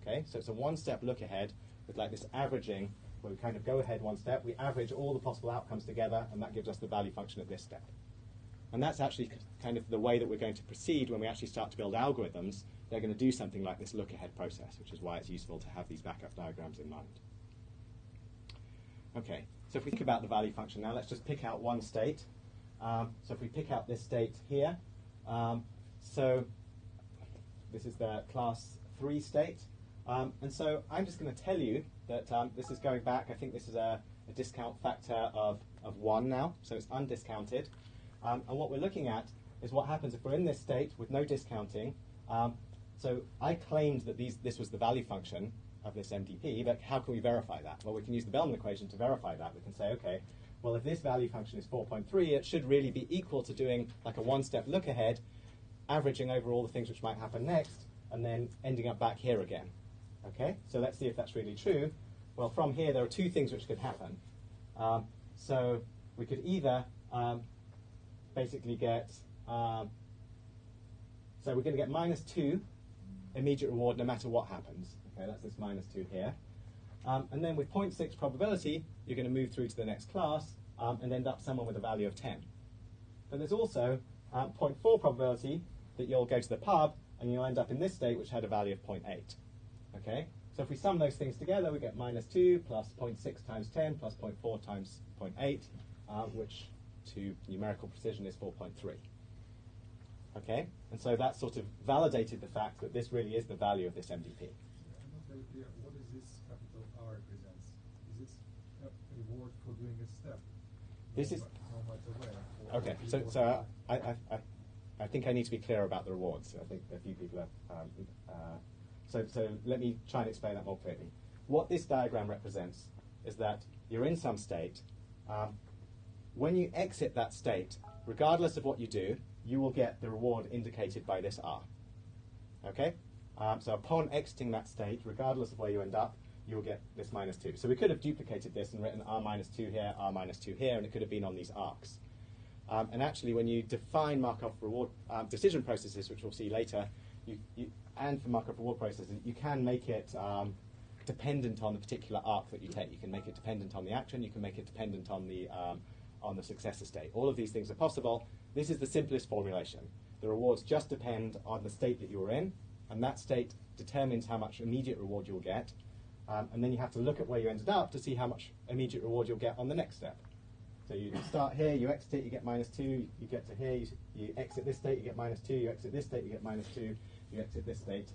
Okay, so it's a one-step look ahead with like this averaging, where we kind of go ahead one step, we average all the possible outcomes together, and that gives us the value function at this step. And that's actually kind of the way that we're going to proceed when we actually start to build algorithms. They're going to do something like this look ahead process, which is why it's useful to have these backup diagrams in mind. Okay, so if we think about the value function now, let's just pick out one state. So if we pick out this state here, so this is the class 3 state. And so I'm just going to tell you that this is going back, I think this is a discount factor of 1 now, so it's undiscounted. And what we're looking at is what happens if we're in this state with no discounting. So I claimed that this was the value function of this MDP, but how can we verify that? Well, we can use the Bellman equation to verify that. We can say, okay, well, if this value function is 4.3, it should really be equal to doing like a one-step look ahead, averaging over all the things which might happen next, and then ending up back here again. Okay, so let's see if that's really true. Well, from here, there are two things which could happen. So we could either basically get, so we're going to get -2 immediate reward no matter what happens. Okay, that's this -2 here. And then with 0.6 probability, you're going to move through to the next class and end up somewhere with a value of 10. But there's also 0.4 probability that you'll go to the pub and you'll end up in this state, which had a value of 0.8. Okay, so if we sum those things together, we get -2 plus 0.6 times 10 plus 0.4 times 0.8, which to numerical precision is 4.3. Okay, and so that sort of validated the fact that this really is the value of this MDP. I'm not very clear. What is this capital R represents? Is this a reward for doing a step? This is no matter where. okay. So I think I need to be clear about the rewards. I think a few people have. So let me try and explain that more clearly. What this diagram represents is that you're in some state. When you exit that state, regardless of what you do, you will get the reward indicated by this R. Okay? So upon exiting that state, regardless of where you end up, you will get this -2. So we could have duplicated this and written R -2 here, R -2 here, and it could have been on these arcs. And actually, when you define Markov reward decision processes, which we'll see later, and for Markov reward processes, you can make it dependent on the particular arc that you take. You can make it dependent on the action. You can make it dependent on the successor state. All of these things are possible. This is the simplest formulation. The rewards just depend on the state that you're in, and that state determines how much immediate reward you'll get. And then you have to look at where you ended up to see how much immediate reward you'll get on the next step. So you start here, you exit it, you get -2. You get to here, you exit this state, you get -2. You exit this state, you get -2. You exit this state,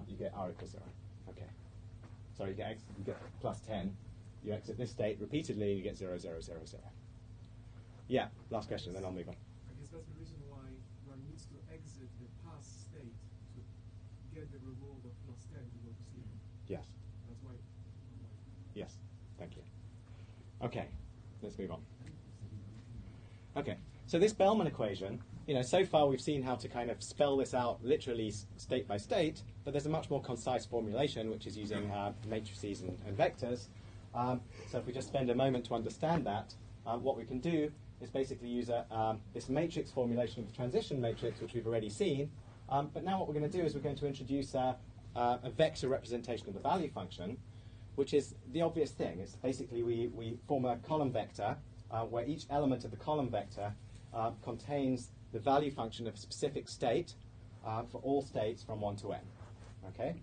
you get R equals 0. Okay. Sorry, you get +10. You exit this state repeatedly, you get 0, 0, 0, 0. Yeah, last question, then I'll move on. I guess that's the reason why one needs to exit the past state to get the reward of +10 to go to 0. Yes. That's why. Yes, thank you. Okay, let's move on. Okay, so this Bellman equation, so far we've seen how to kind of spell this out literally state by state, but there's a much more concise formulation which is using matrices and vectors. So if we just spend a moment to understand that, what we can do is basically use this matrix formulation of the transition matrix, which we've already seen. But now what we're going to do is we're going to introduce a vector representation of the value function, which is the obvious thing. It's basically we form a column vector where each element of the column vector contains the value function of a specific state for all states from 1 to n. Okay?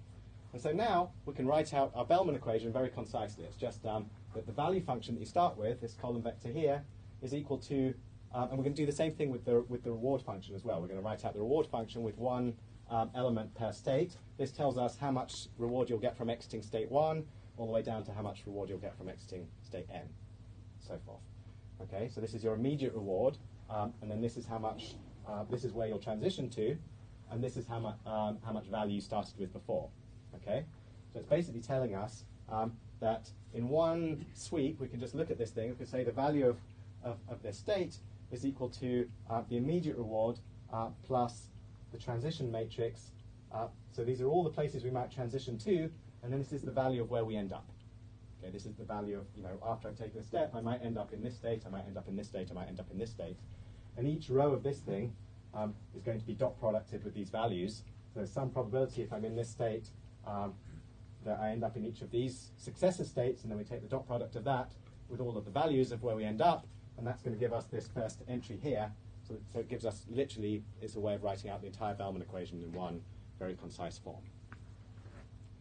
And so now we can write out our Bellman equation very concisely. It's just that the value function that you start with, this column vector here, is equal to And we're going to do the same thing with the reward function as well. We're going to write out the reward function with one element per state. This tells us how much reward you'll get from exiting state 1, all the way down to how much reward you'll get from exiting state n, so forth. Okay, so this is your immediate reward, and then this is how much, this is where you'll transition to, and this is how much value you started with before. Okay, so it's basically telling us that in one sweep we can just look at this thing. We can say the value of this state is equal to the immediate reward plus the transition matrix. So these are all the places we might transition to, and then this is the value of where we end up. Okay, this is the value of, after I take this step, I might end up in this state, I might end up in this state, I might end up in this state. And each row of this thing is going to be dot producted with these values. So there's some probability if I'm in this state that I end up in each of these successive states, and then we take the dot product of that with all of the values of where we end up, and that's going to give us this first entry here. So it gives us, literally, it's a way of writing out the entire Bellman equation in one very concise form.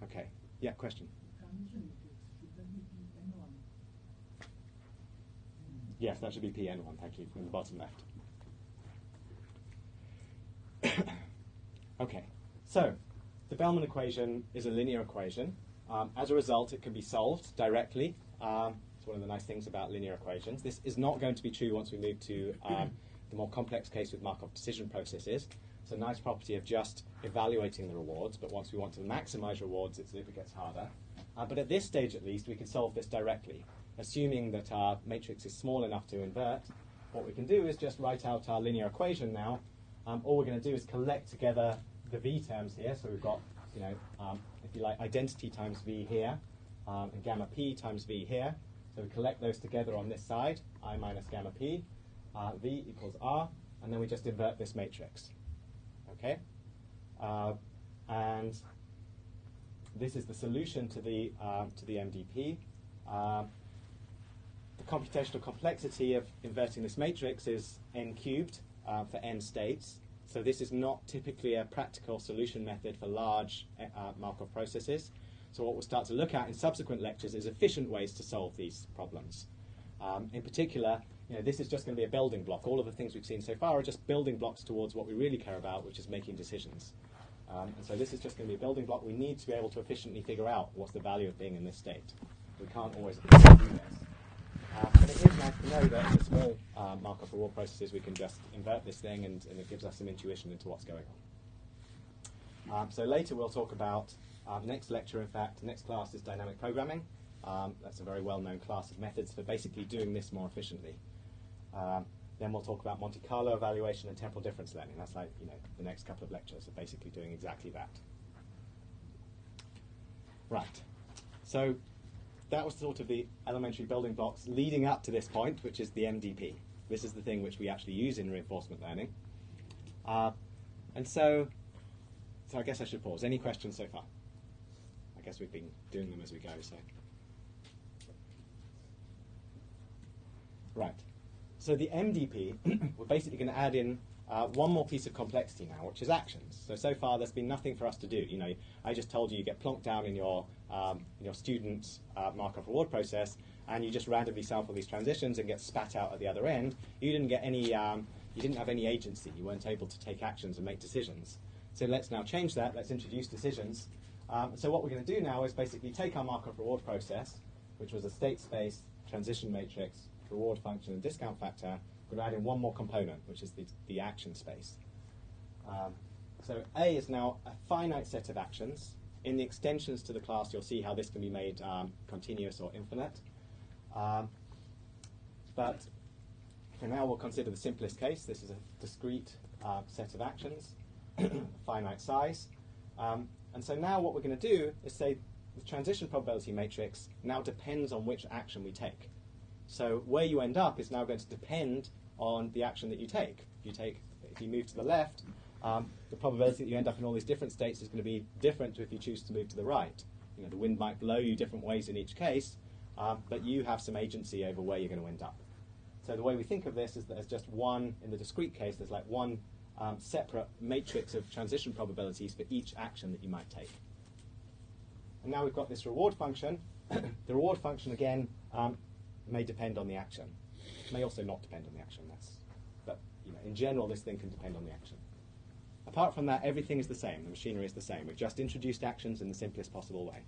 Okay, yeah, question? Transition matrix, should that be Pn1? Yes, that should be Pn1, thank you, from the bottom left. Okay, so the Bellman equation is a linear equation. As a result, it can be solved directly. It's one of the nice things about linear equations. This is not going to be true once we move to the more complex case with Markov decision processes. It's a nice property of just evaluating the rewards, but once we want to maximize rewards, it gets harder. But at this stage, at least, we can solve this directly. Assuming that our matrix is small enough to invert, what we can do is just write out our linear equation now. All we're going to do is collect together the v terms here. So we've got, if you like, identity times v here, and gamma p times v here. So we collect those together on this side, I minus gamma p, v equals r, and then we just invert this matrix. Okay? And this is the solution to the MDP. The computational complexity of inverting this matrix is n cubed for n states. So this is not typically a practical solution method for large Markov processes. So what we'll start to look at in subsequent lectures is efficient ways to solve these problems. In particular, this is just going to be a building block. All of the things we've seen so far are just building blocks towards what we really care about, which is making decisions. And so this is just going to be a building block. We need to be able to efficiently figure out what's the value of being in this state. We can't always do this. But it is nice to know that in small Markov reward processes we can just invert this thing and it gives us some intuition into what's going on. So later we'll talk about, next lecture in fact, next class is dynamic programming. That's a very well-known class of methods for basically doing this more efficiently. Then we'll talk about Monte Carlo evaluation and temporal difference learning. That's like, the next couple of lectures are basically doing exactly that. Right. So that was sort of the elementary building blocks leading up to this point, which is the MDP. This is the thing which we actually use in reinforcement learning. And so I guess I should pause. Any questions so far? I guess we've been doing them as we go, so. Right. So the MDP, we're basically going to add in one more piece of complexity now, which is actions. So far there's been nothing for us to do. I just told you get plonked down in your student Markov reward process, and you just randomly sample these transitions and get spat out at the other end. You didn't get any. You didn't have any agency. You weren't able to take actions and make decisions. So let's now change that. Let's introduce decisions. So what we're going to do now is basically take our Markov reward process, which was a state space, transition matrix, reward function, and discount factor. We're going to add in one more component, which is the action space. So A is now a finite set of actions. In the extensions to the class, you'll see how this can be made continuous or infinite. But for now, we'll consider the simplest case. This is a discrete set of actions, finite size. And so now what we're going to do is say the transition probability matrix now depends on which action we take. So where you end up is now going to depend on the action that you take. If you move to the left, the probability that you end up in all these different states is going to be different if you choose to move to the right. The wind might blow you different ways in each case, but you have some agency over where you're going to end up. So the way we think of this is that there's just one, in the discrete case, there's like one separate matrix of transition probabilities for each action that you might take. And now we've got this reward function. The reward function, again, may depend on the action. It may also not depend on the action. That's But in general, this thing can depend on the action. Apart from that, everything is the same. The machinery is the same. We've just introduced actions in the simplest possible way.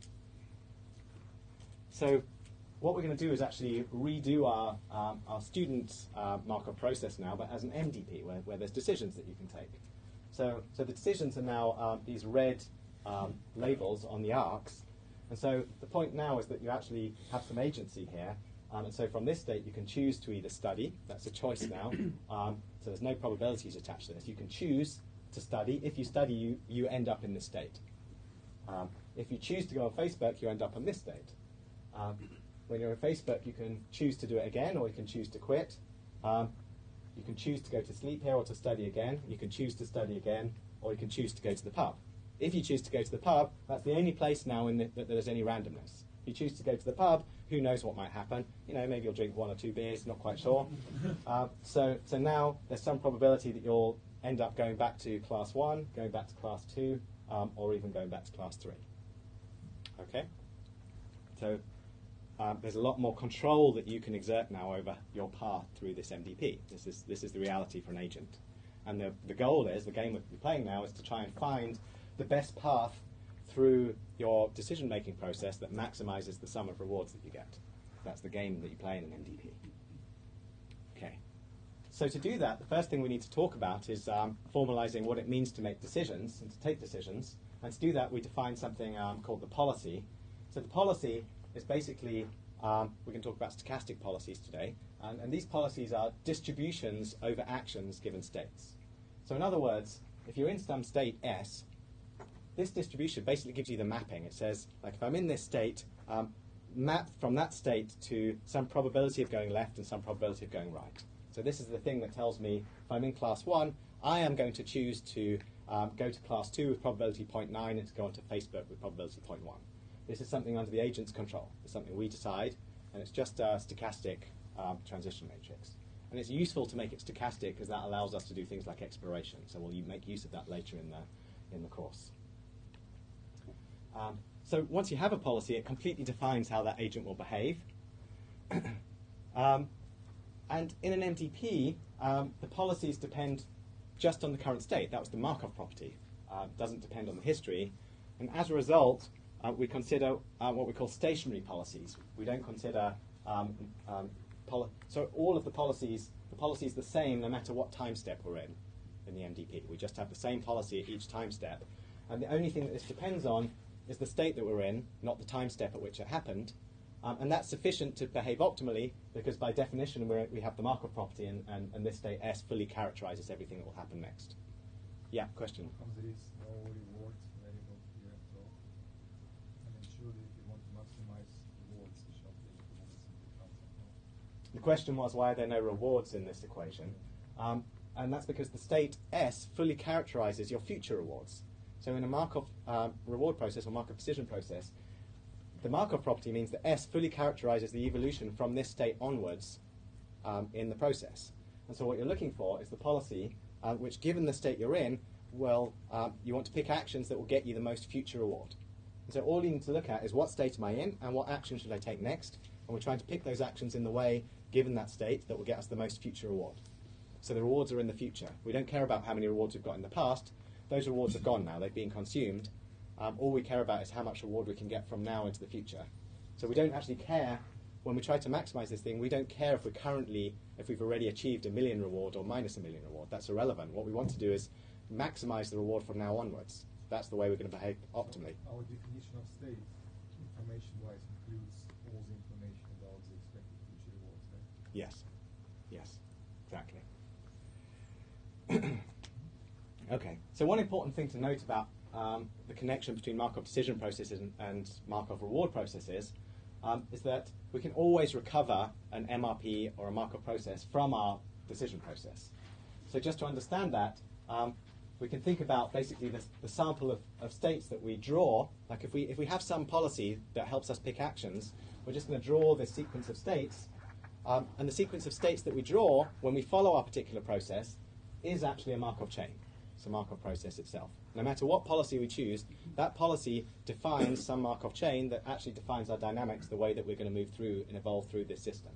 So what we're going to do is actually redo our student Markov process now, but as an MDP, where there's decisions that you can take. So the decisions are now these red labels on the arcs. And so the point now is that you actually have some agency here. And so from this state, you can choose to either study. That's a choice now. So there's no probabilities attached to this. You can choose to study. If you study, you end up in this state. If you choose to go on Facebook, you end up on this state. When you're on Facebook, you can choose to do it again, or you can choose to quit. You can choose to go to sleep here or to study again. You can choose to study again, or you can choose to go to the pub. If you choose to go to the pub, that's the only place now that there's any randomness. If you choose to go to the pub, who knows what might happen? Maybe you'll drink 1 or 2 beers, not quite sure. So now there's some probability that you'll end up going back to class 1, going back to class 2, or even going back to class 3. Okay? So there's a lot more control that you can exert now over your path through this MDP. This is the reality for an agent. And the goal is, the game that we're playing now, is to try and find the best path through your decision-making process that maximizes the sum of rewards that you get. That's the game that you play in an MDP. Okay. So to do that, the first thing we need to talk about is formalizing what it means to make decisions and to take decisions. And to do that, we define something called the policy. So the policy is basically, we can talk about stochastic policies today, and these policies are distributions over actions given states. So in other words, if you're in some state S, this distribution basically gives you the mapping. It says, like, if I'm in this state, map from that state to some probability of going left and some probability of going right. So this is the thing that tells me if I'm in class 1, I am going to choose to go to class 2 with probability 0.9 and to go onto Facebook with probability 0.1. This is something under the agent's control. It's something we decide, and it's just a stochastic transition matrix. And it's useful to make it stochastic because that allows us to do things like exploration. So we'll make use of that later in the course. So once you have a policy, it completely defines how that agent will behave. And in an MDP, the policies depend just on the current state. That was the Markov property. Doesn't depend on the history. And as a result, we consider what we call stationary policies. We don't consider so all of the policies the same no matter what time step we're in the MDP. We just have the same policy at each time step. And the only thing that this depends on is the state that we're in, not the time step at which it happened. And that's sufficient to behave optimally because by definition we have the Markov property and this state S fully characterizes everything that will happen next. Yeah, question? How comes there is no rewards variable here at all? I mean, surely if you want to maximize rewards, you shall take the one that's in the concept. The question was, why are there no rewards in this equation? And that's because the state S fully characterizes your future rewards. So in a Markov reward process or Markov decision process, the Markov property means that S fully characterizes the evolution from this state onwards in the process. And so what you're looking for is the policy which, given the state you're in, you want to pick actions that will get you the most future reward. And so all you need to look at is what state am I in and what action should I take next. And we're trying to pick those actions in the way, given that state, that will get us the most future reward. So the rewards are in the future. We don't care about how many rewards we've got in the past. Those rewards are gone now. They've been consumed. All we care about is how much reward we can get from now into the future. So we don't actually care, when we try to maximize this thing, we don't care if we've already achieved 1 million reward or minus 1 million reward. That's irrelevant. What we want to do is maximize the reward from now onwards. That's the way we're going to behave optimally. Our definition of state, information-wise, includes all the information about the expected future rewards, right? Yes. Yes. Exactly. Okay. So one important thing to note about the connection between Markov decision processes and Markov reward processes is that we can always recover an MRP or a Markov process from our decision process. So just to understand that, we can think about basically the sample of states that we draw. Like if we have some policy that helps us pick actions, we're just going to draw this sequence of states. And the sequence of states that we draw when we follow our particular process is actually a Markov chain. It's a Markov process itself. No matter what policy we choose, that policy defines some Markov chain that actually defines our dynamics, the way that we're going to move through and evolve through this system.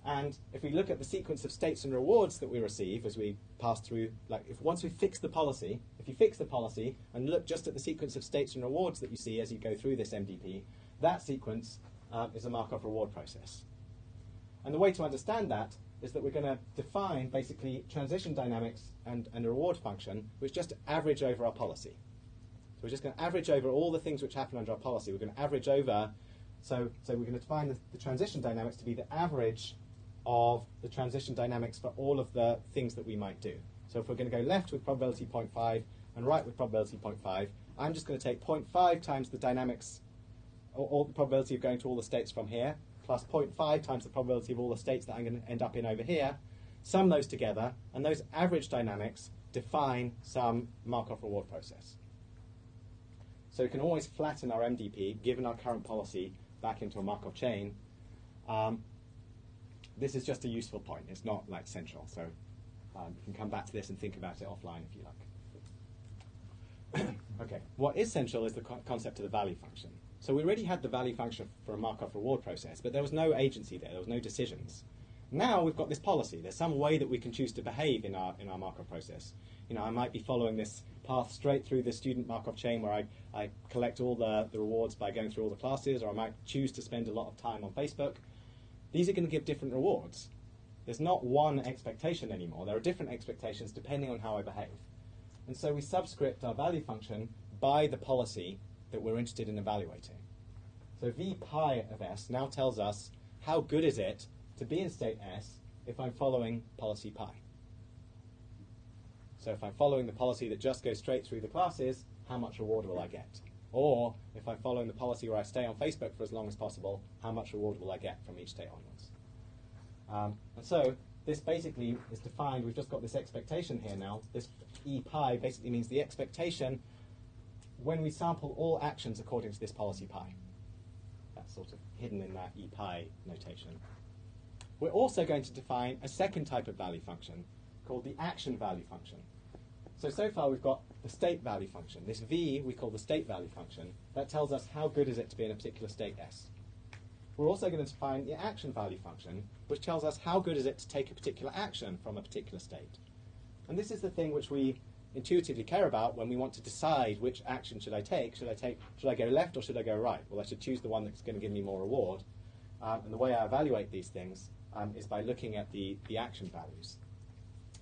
And if we look at the sequence of states and rewards that we receive as we pass through, like once we fix the policy, if you fix the policy and look just at the sequence of states and rewards that you see as you go through this MDP, that sequence is a Markov reward process. And the way to understand that is that we're going to define basically transition dynamics and a reward function which just average over our policy. So we're just going to average over all the things which happen under our policy. We're going to average over, so we're going to define the transition dynamics to be the average of the transition dynamics for all of the things that we might do. So if we're going to go left with probability 0.5 and right with probability 0.5, I'm just going to take 0.5 times the dynamics, or the probability of going to all the states from here, plus 0.5 times the probability of all the states that I'm going to end up in over here, sum those together, and those average dynamics define some Markov reward process. So we can always flatten our MDP, given our current policy, back into a Markov chain. This is just a useful point. It's not like central, so you can come back to this and think about it offline if you like. Okay, what is central is the concept of the value function. So we already had the value function for a Markov reward process, but there was no agency there. There was no decisions. Now we've got this policy. There's some way that we can choose to behave in our Markov process. You know, I might be following this path straight through the student Markov chain where I collect all the rewards by going through all the classes, or I might choose to spend a lot of time on Facebook. These are going to give different rewards. There's not one expectation anymore. There are different expectations depending on how I behave. And so we subscript our value function by the policy that we're interested in evaluating. So v pi of s now tells us how good is it to be in state s if I'm following policy pi. So if I'm following the policy that just goes straight through the classes, how much reward will I get? Or if I'm following the policy where I stay on Facebook for as long as possible, how much reward will I get from each day onwards? And so this basically is defined, we've just got this expectation here now. This e pi basically means the expectation when we sample all actions according to this policy pi. That's sort of hidden in that e pi notation. We're also going to define a second type of value function called the action value function. So far we've got the state value function. This v we call the state value function. That tells us how good is it to be in a particular state s. We're also going to define the action value function, which tells us how good is it to take a particular action from a particular state. And this is the thing which we intuitively care about when we want to decide which action should I take. Should I go left or should I go right? Well, I should choose the one that's going to give me more reward. And the way I evaluate these things is by looking at the action values.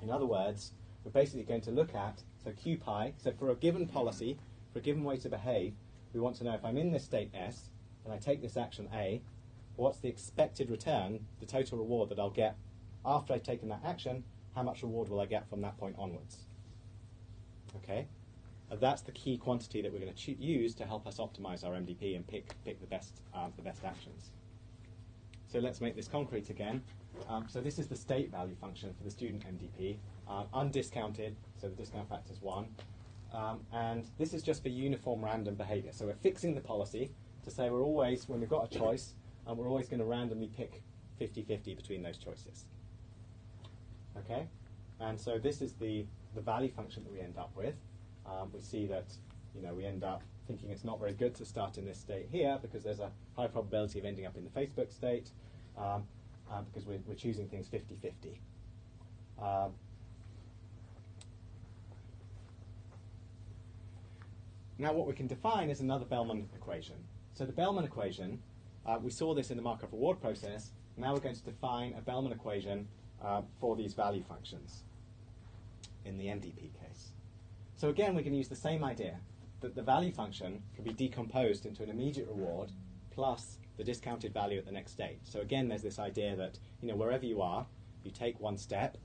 In other words, we're basically going to look at, so q pi, so for a given policy, for a given way to behave, we want to know if I'm in this state s, and I take this action A, what's the expected return, the total reward that I'll get after I've taken that action, how much reward will I get from that point onwards? Okay? And that's the key quantity that we're going to use to help us optimize our MDP and pick the best actions. So let's make this concrete again. So this is the state value function for the student MDP, undiscounted, so the discount factor is 1. And this is just for uniform random behavior. So we're fixing the policy to say we're always, when we've got a choice, we're always going to randomly pick 50-50 between those choices. Okay? And so this is the value function that we end up with. We see that we end up thinking it's not very good to start in this state here because there's a high probability of ending up in the Facebook state because we're choosing things 50-50. Now what we can define is another Bellman equation. So the Bellman equation, we saw this in the Markov reward process. Now we're going to define a Bellman equation for these value functions in the MDP case. So again, we can use the same idea, that the value function can be decomposed into an immediate reward plus the discounted value at the next state. So again, there's this idea that wherever you are, you take one step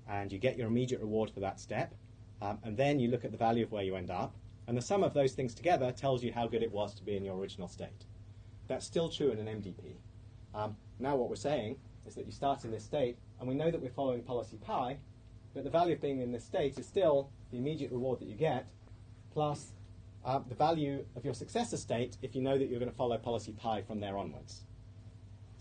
and you get your immediate reward for that step, and then you look at the value of where you end up, and the sum of those things together tells you how good it was to be in your original state. That's still true in an MDP. Now what we're saying is that you start in this state, and we know that we're following policy pi, but the value of being in this state is still the immediate reward that you get, plus the value of your successor state if you know that you're going to follow policy pi from there onwards.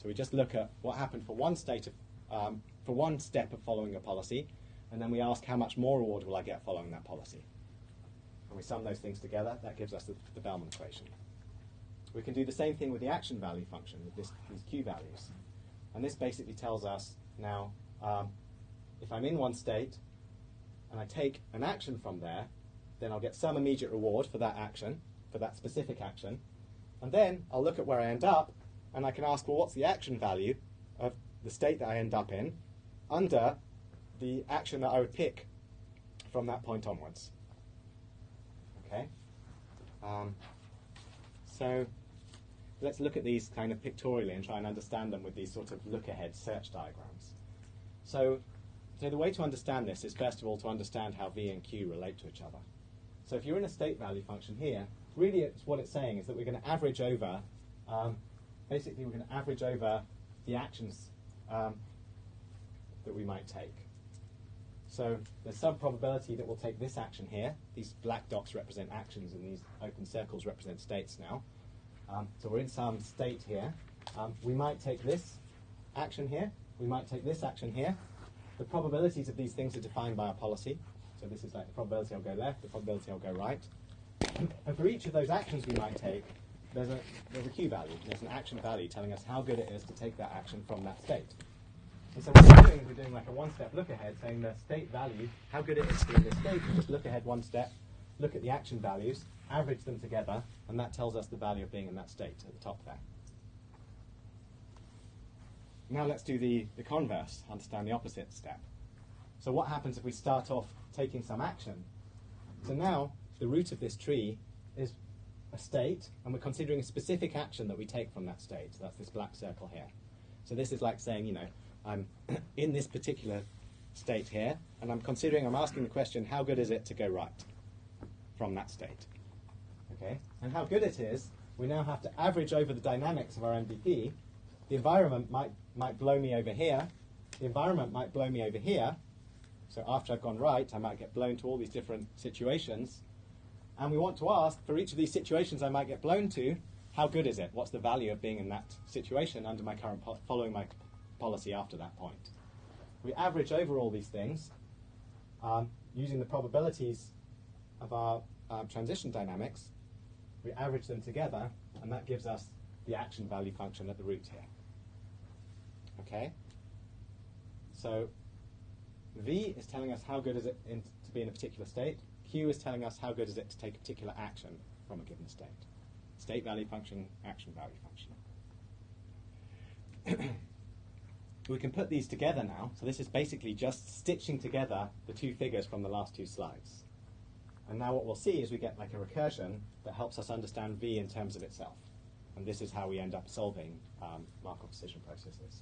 So we just look at what happened for one state for one step of following a policy, and then we ask how much more reward will I get following that policy. And we sum those things together. That gives us the Bellman equation. We can do the same thing with the action value function, with these Q values. And this basically tells us now, if I'm in one state and I take an action from there, then I'll get some immediate reward for that action, for that specific action. And then I'll look at where I end up, and I can ask, well, what's the action value of the state that I end up in under the action that I would pick from that point onwards? Okay? So let's look at these kind of pictorially and try and understand them with these sort of look-ahead search diagrams. So the way to understand this is, first of all, to understand how V and Q relate to each other. So if you're in a state value function here, really what it's saying is that we're going to average over, basically we're going to average over the actions that we might take. So there's some probability that we'll take this action here. These black dots represent actions and these open circles represent states now. So we're in some state here. We might take this action here. We might take this action here. The probabilities of these things are defined by our policy. So this is like the probability I'll go left, the probability I'll go right. And for each of those actions we might take, there's a Q value. There's an action value telling us how good it is to take that action from that state. And so what we're doing is we're doing like a one-step look ahead, saying the state value, how good it is to be in this state. We just look ahead one step, look at the action values, average them together, and that tells us the value of being in that state at the top there. Now let's do the converse, understand the opposite step. So what happens if we start off taking some action? So now the root of this tree is a state, and we're considering a specific action that we take from that state. So that's this black circle here. So this is like saying, you know, I'm in this particular state here, and I'm asking the question, how good is it to go right from that state? Okay, and how good it is, we now have to average over the dynamics of our MVP. The environment might blow me over here. The environment might blow me over here. So after I've gone right, I might get blown to all these different situations. And we want to ask, for each of these situations I might get blown to, how good is it? What's the value of being in that situation under my current following my policy after that point? We average over all these things using the probabilities of our transition dynamics. We average them together, and that gives us the action value function at the root here. Okay? So V is telling us how good is it to be in a particular state. Q is telling us how good is it to take a particular action from a given state. State value function, action value function. We can put these together now. So this is basically just stitching together the two figures from the last two slides. And now what we'll see is we get like a recursion that helps us understand V in terms of itself. And this is how we end up solving Markov decision processes.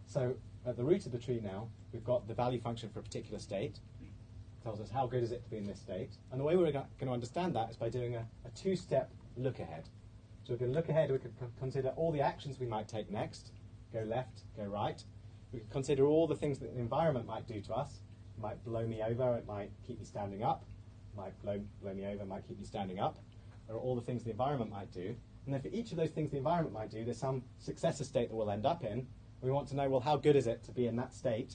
So at the root of the tree now, we've got the value function for a particular state. It tells us how good is it to be in this state. And the way we're going to understand that is by doing a two-step look ahead. So we can look ahead, we can consider all the actions we might take next. Go left, go right. We can consider all the things that the environment might do to us. It might blow me over, it might keep me standing up. It might blow me over, it might keep me standing up. There are all the things the environment might do. And then for each of those things the environment might do, there's some successor state that we'll end up in. We want to know, well, how good is it to be in that state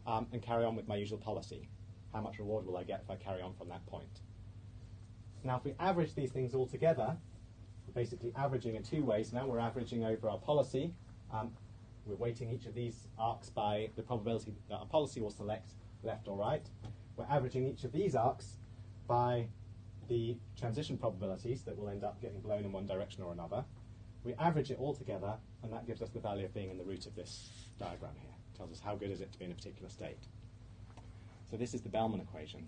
and carry on with my usual policy? How much reward will I get if I carry on from that point? Now, if we average these things all together, we're basically averaging in two ways. Now we're averaging over our policy. We're weighting each of these arcs by the probability that our policy will select left or right. We're averaging each of these arcs by the transition probabilities that will end up getting blown in one direction or another. We average it all together, and that gives us the value of being in the root of this diagram here. It tells us how good is it to be in a particular state. So this is the Bellman equation.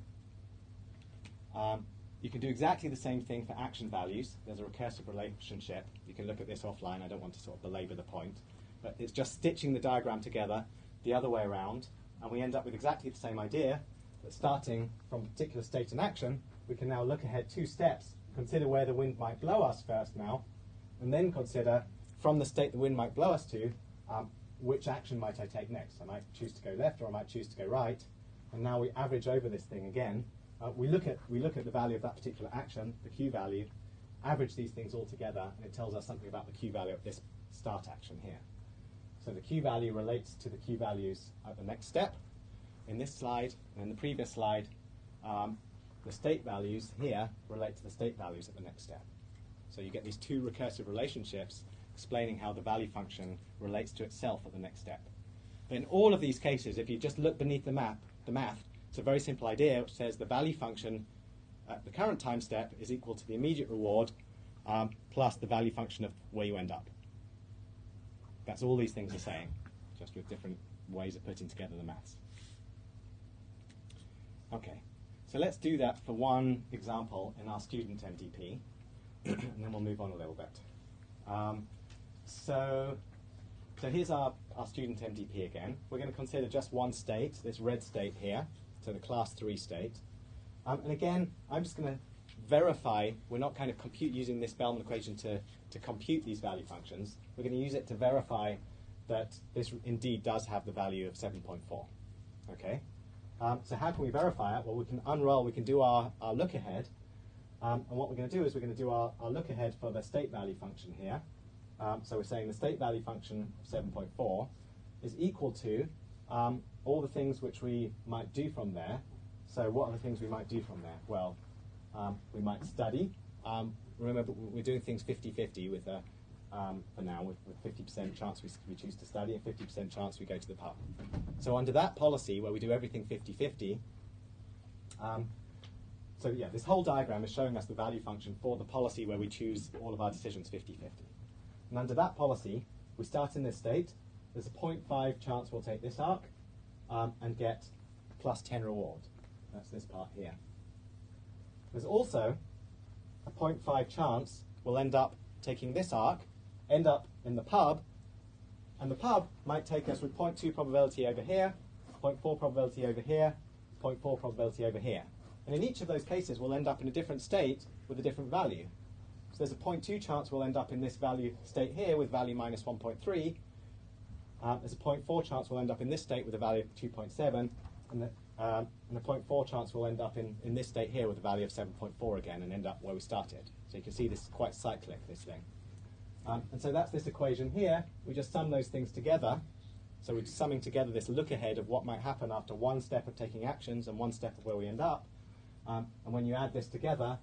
You can do exactly the same thing for action values. There's a recursive relationship. You can look at this offline. I don't want to sort of belabor the point. But it's just stitching the diagram together the other way around, and we end up with exactly the same idea, that starting from a particular state in action, we can now look ahead two steps, consider where the wind might blow us first now, and then consider, from the state the wind might blow us to, which action might I take next? I might choose to go left, or I might choose to go right, and now we average over this thing again. We look at the value of that particular action, the Q value, average these things all together, and it tells us something about the Q value of this start action here. So the Q value relates to the Q values at the next step in this slide, and in the previous slide, the state values here relate to the state values at the next step. So you get these two recursive relationships explaining how the value function relates to itself at the next step. But in all of these cases, if you just look beneath the math, it's a very simple idea which says the value function at the current time step is equal to the immediate reward plus the value function of where you end up. That's all these things are saying, just with different ways of putting together the maths. Okay, so let's do that for one example in our student MDP, and then we'll move on a little bit. So here's our student MDP again. We're going to consider just one state, this red state here, so the class 3 state. And again, I'm just going to verify, we're not kind of using this Bellman equation to compute these value functions. We're going to use it to verify that this indeed does have the value of 7.4. Okay? So how can we verify it? Well, we can unroll, we can do our look ahead. And what we're going to do is we're going to do our look ahead for the state value function here. So we're saying the state value function of 7.4 is equal to all the things which we might do from there. So what are the things we might do from there? Well, we might study. Remember, we're doing things 50-50 with for now, with 50% chance we choose to study and 50% chance we go to the pub. So under that policy, where we do everything 50-50, so yeah, this whole diagram is showing us the value function for the policy where we choose all of our decisions 50-50. And under that policy, we start in this state. There's a 0.5 chance we'll take this arc and get plus 10 reward. That's this part here. There's also a 0.5 chance we'll end up taking this arc, end up in the pub, and the pub might take us with 0.2 probability over here, 0.4 probability over here, 0.4 probability over here. And in each of those cases, we'll end up in a different state with a different value. So there's a 0.2 chance we'll end up in this value state here with value minus 1.3. There's a 0.4 chance we'll end up in this state with a value of 2.7. And a 0.4 chance we'll end up in this state here with a value of 7.4 again and end up where we started. So you can see this is quite cyclic, this thing. And so that's this equation here. We just sum those things together. So we're summing together this look ahead of what might happen after one step of taking actions and one step of where we end up. And when you add this together,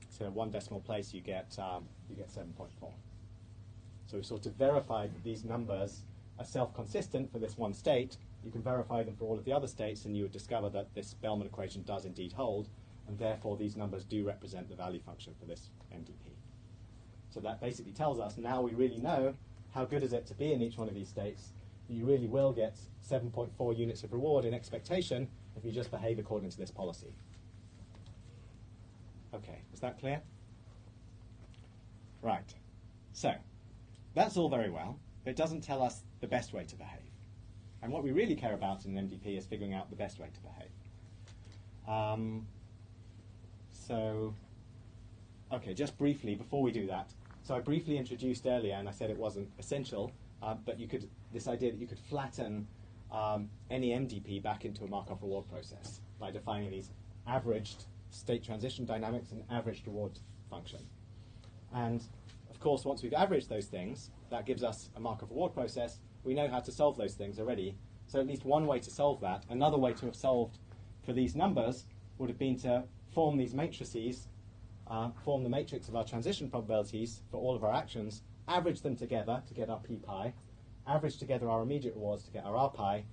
so one decimal place, you get 7.4. So we've sort of verified that these numbers are self-consistent for this one state. You can verify them for all of the other states, and you would discover that this Bellman equation does indeed hold, and therefore these numbers do represent the value function for this MDP. So that basically tells us now we really know how good is it to be in each one of these states. You really will get 7.4 units of reward in expectation if you just behave according to this policy. Okay, is that clear? Right. So, that's all very well, but it doesn't tell us the best way to behave. And what we really care about in an MDP is figuring out the best way to behave. Okay, just briefly, before we do that, so I briefly introduced earlier, and I said it wasn't essential, but this idea that you could flatten any MDP back into a Markov reward process by defining these averaged state transition dynamics and averaged reward function. And of course, once we've averaged those things, that gives us a Markov reward process. We know how to solve those things already. So at least one way to solve that, another way to have solved for these numbers would have been to form these matrices, form the matrix of our transition probabilities for all of our actions, average them together to get our p pi, average together our immediate rewards to get our r pi,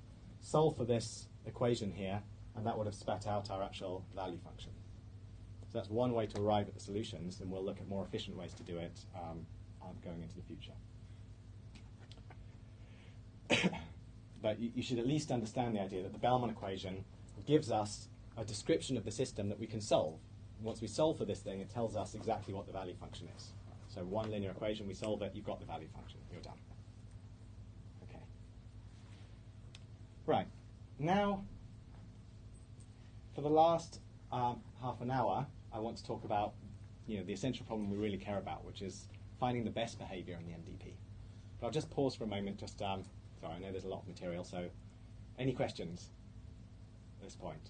solve for this equation here, and that would have spat out our actual value function. So that's one way to arrive at the solutions, and we'll look at more efficient ways to do it going into the future. But you should at least understand the idea that the Bellman equation gives us a description of the system that we can solve. Once we solve for this thing, it tells us exactly what the value function is. So one linear equation, we solve it, you've got the value function, you're done. Okay. Right. Now, for the last half an hour, I want to talk about the essential problem we really care about, which is finding the best behavior in the MDP. But I'll just pause for a moment, sorry, I know there's a lot of material, so any questions at this point?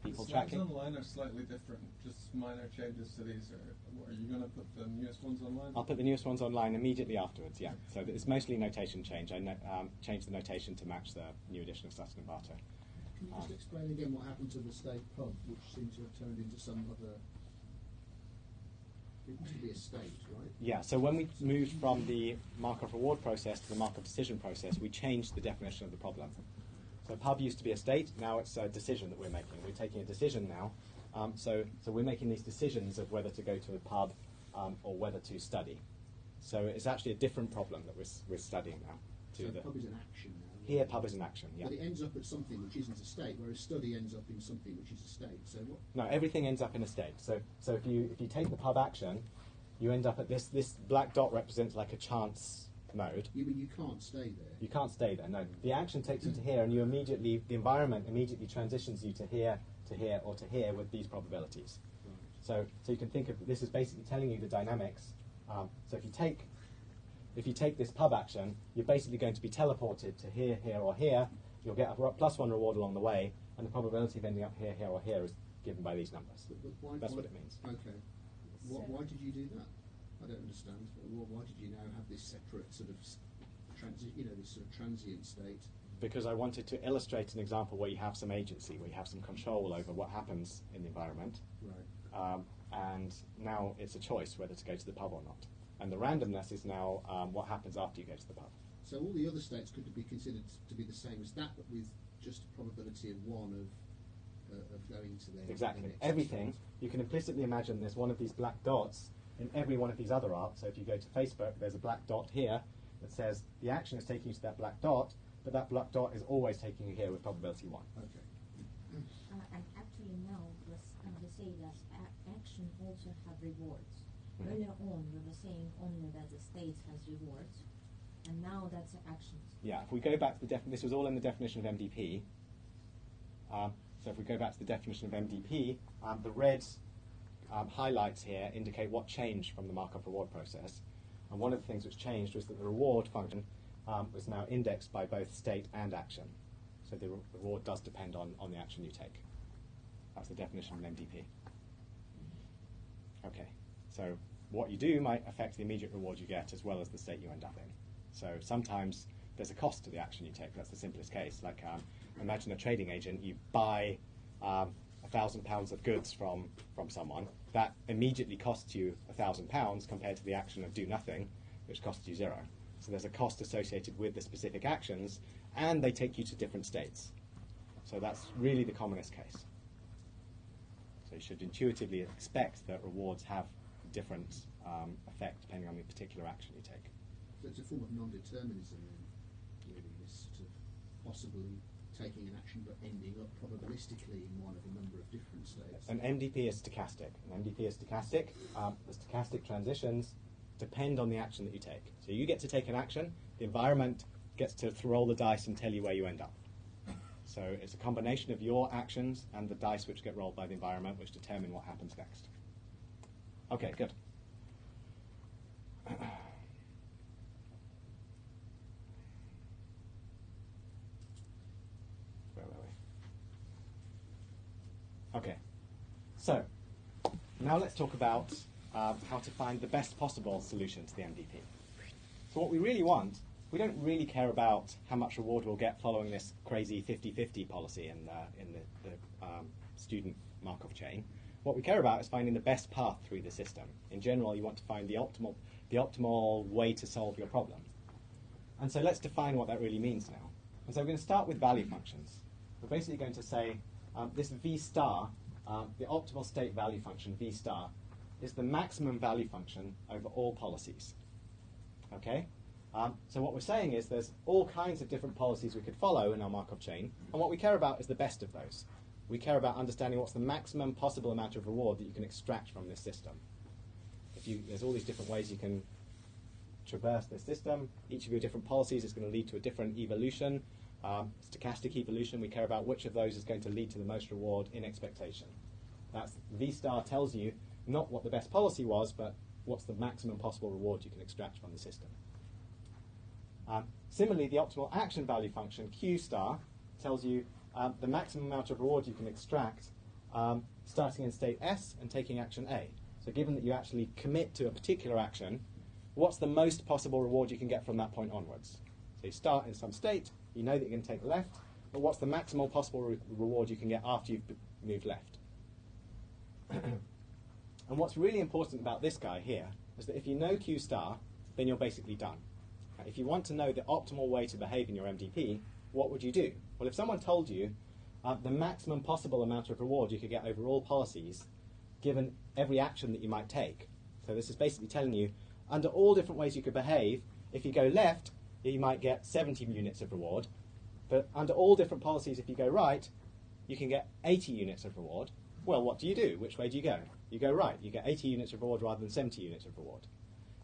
People the slides tracking? online are slightly different, just minor changes to these. Are you going to put the newest ones online? I'll put the newest ones online immediately afterwards, yeah. So it's mostly notation change. I changed the notation to match the new edition of Sutton and Bartow. Can you just explain again what happened to the state pub, which seemed to have turned into some other It used to be a state, right? Yeah, so when we moved from the Markov reward process to the Markov decision process, we changed the definition of the problem. So pub used to be a state, now it's a decision that we're making. We're taking a decision now. So we're making these decisions of whether to go to a pub or whether to study. So it's actually a different problem that we're studying now. So pub is an action now. Here, pub is an action, yeah. But it ends up at something which isn't a state, whereas study ends up in something which is a state. So what? No, everything ends up in a state. So if you take the pub action, you end up at this black dot represents like a chance mode. Yeah, but you can't stay there. You can't stay there, no. The action takes you to here, and the environment immediately transitions you to here, or to here with these probabilities. Right. So you can think of this as basically telling you the dynamics. So if you take this pub action, you're basically going to be teleported to here, here, or here. You'll get a +1 reward along the way, and the probability of ending up here, here, or here is given by these numbers. But That's what it means. Okay. Why did you do that? I don't understand. Why did you now have this separate sort of this sort of transient state? Because I wanted to illustrate an example where you have some agency, where you have some control over what happens in the environment. Right. And now it's a choice whether to go to the pub or not. And the randomness is now what happens after you go to the pub. So all the other states could be considered to be the same as that, but with just a probability of 1 of going to there. Exactly. Everything, you can implicitly imagine there's one of these black dots in every one of these other arcs. So if you go to Facebook, there's a black dot here that says the action is taking you to that black dot, but that black dot is always taking you here with probability 1. Okay. And actually now, they say that action also have rewards. Mm-hmm. Earlier on, we were saying only that the state has rewards, and now that's actions. Yeah, if we go back to this was all in the definition of MDP. So if we go back to the definition of MDP, the red highlights here indicate what changed from the Markov reward process. And one of the things which changed was that the reward function was now indexed by both state and action. So the reward does depend on the action you take. That's the definition of an MDP. Okay, so what you do might affect the immediate reward you get as well as the state you end up in. So sometimes there's a cost to the action you take. That's the simplest case. Like imagine a trading agent, you buy £1,000 of goods from someone. That immediately costs you £1,000 compared to the action of do nothing, which costs you 0. So there's a cost associated with the specific actions, and they take you to different states. So that's really the commonest case. So you should intuitively expect that rewards have different effect depending on the particular action you take. So it's a form of non-determinism, really, this sort of possibly taking an action but ending up probabilistically in one of a number of different states. An MDP is stochastic. The stochastic transitions depend on the action that you take. So you get to take an action, the environment gets to roll the dice and tell you where you end up. So it's a combination of your actions and the dice which get rolled by the environment which determine what happens next. Okay, good. Where were we? Okay, so now let's talk about how to find the best possible solution to the MDP. So what we really want, we don't really care about how much reward we'll get following this crazy 50-50 policy in the student Markov chain. What we care about is finding the best path through the system. In general, you want to find the optimal way to solve your problem. And so let's define what that really means now. And so we're going to start with value functions. We're basically going to say this V star, the optimal state value function, V star, is the maximum value function over all policies. Okay? So what we're saying is there's all kinds of different policies we could follow in our Markov chain, and what we care about is the best of those. We care about understanding what's the maximum possible amount of reward that you can extract from this system. There's all these different ways you can traverse this system. Each of your different policies is going to lead to a different evolution. Stochastic evolution, we care about which of those is going to lead to the most reward in expectation. That's V star tells you not what the best policy was, but what's the maximum possible reward you can extract from the system. Similarly, the optimal action value function, Q star, tells you the maximum amount of reward you can extract starting in state S and taking action A. So given that you actually commit to a particular action, what's the most possible reward you can get from that point onwards? So you start in some state, you know that you're going to take left, but what's the maximal possible reward you can get after you've moved left? And what's really important about this guy here is that if you know Q star, then you're basically done. If you want to know the optimal way to behave in your MDP, what would you do? Well, if someone told you the maximum possible amount of reward you could get over all policies, given every action that you might take. So this is basically telling you, under all different ways you could behave, if you go left, you might get 70 units of reward. But under all different policies, if you go right, you can get 80 units of reward. Well, what do you do? Which way do you go? You go right. You get 80 units of reward rather than 70 units of reward.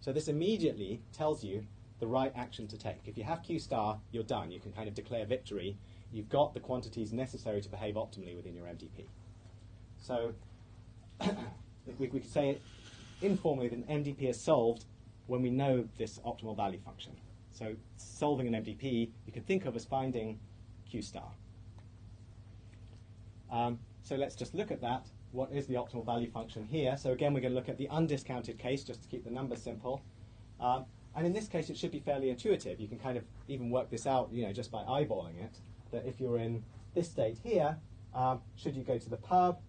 So this immediately tells you the right action to take. If you have Q star, you're done. You can kind of declare victory. You've got the quantities necessary to behave optimally within your MDP. So we could say informally that an MDP is solved when we know this optimal value function. So solving an MDP, you can think of as finding Q star. So let's just look at that. What is the optimal value function here? So again, we're going to look at the undiscounted case, just to keep the numbers simple. And in this case, it should be fairly intuitive. You can kind of even work this out, just by eyeballing it, that if you're in this state here, should you go to the pub?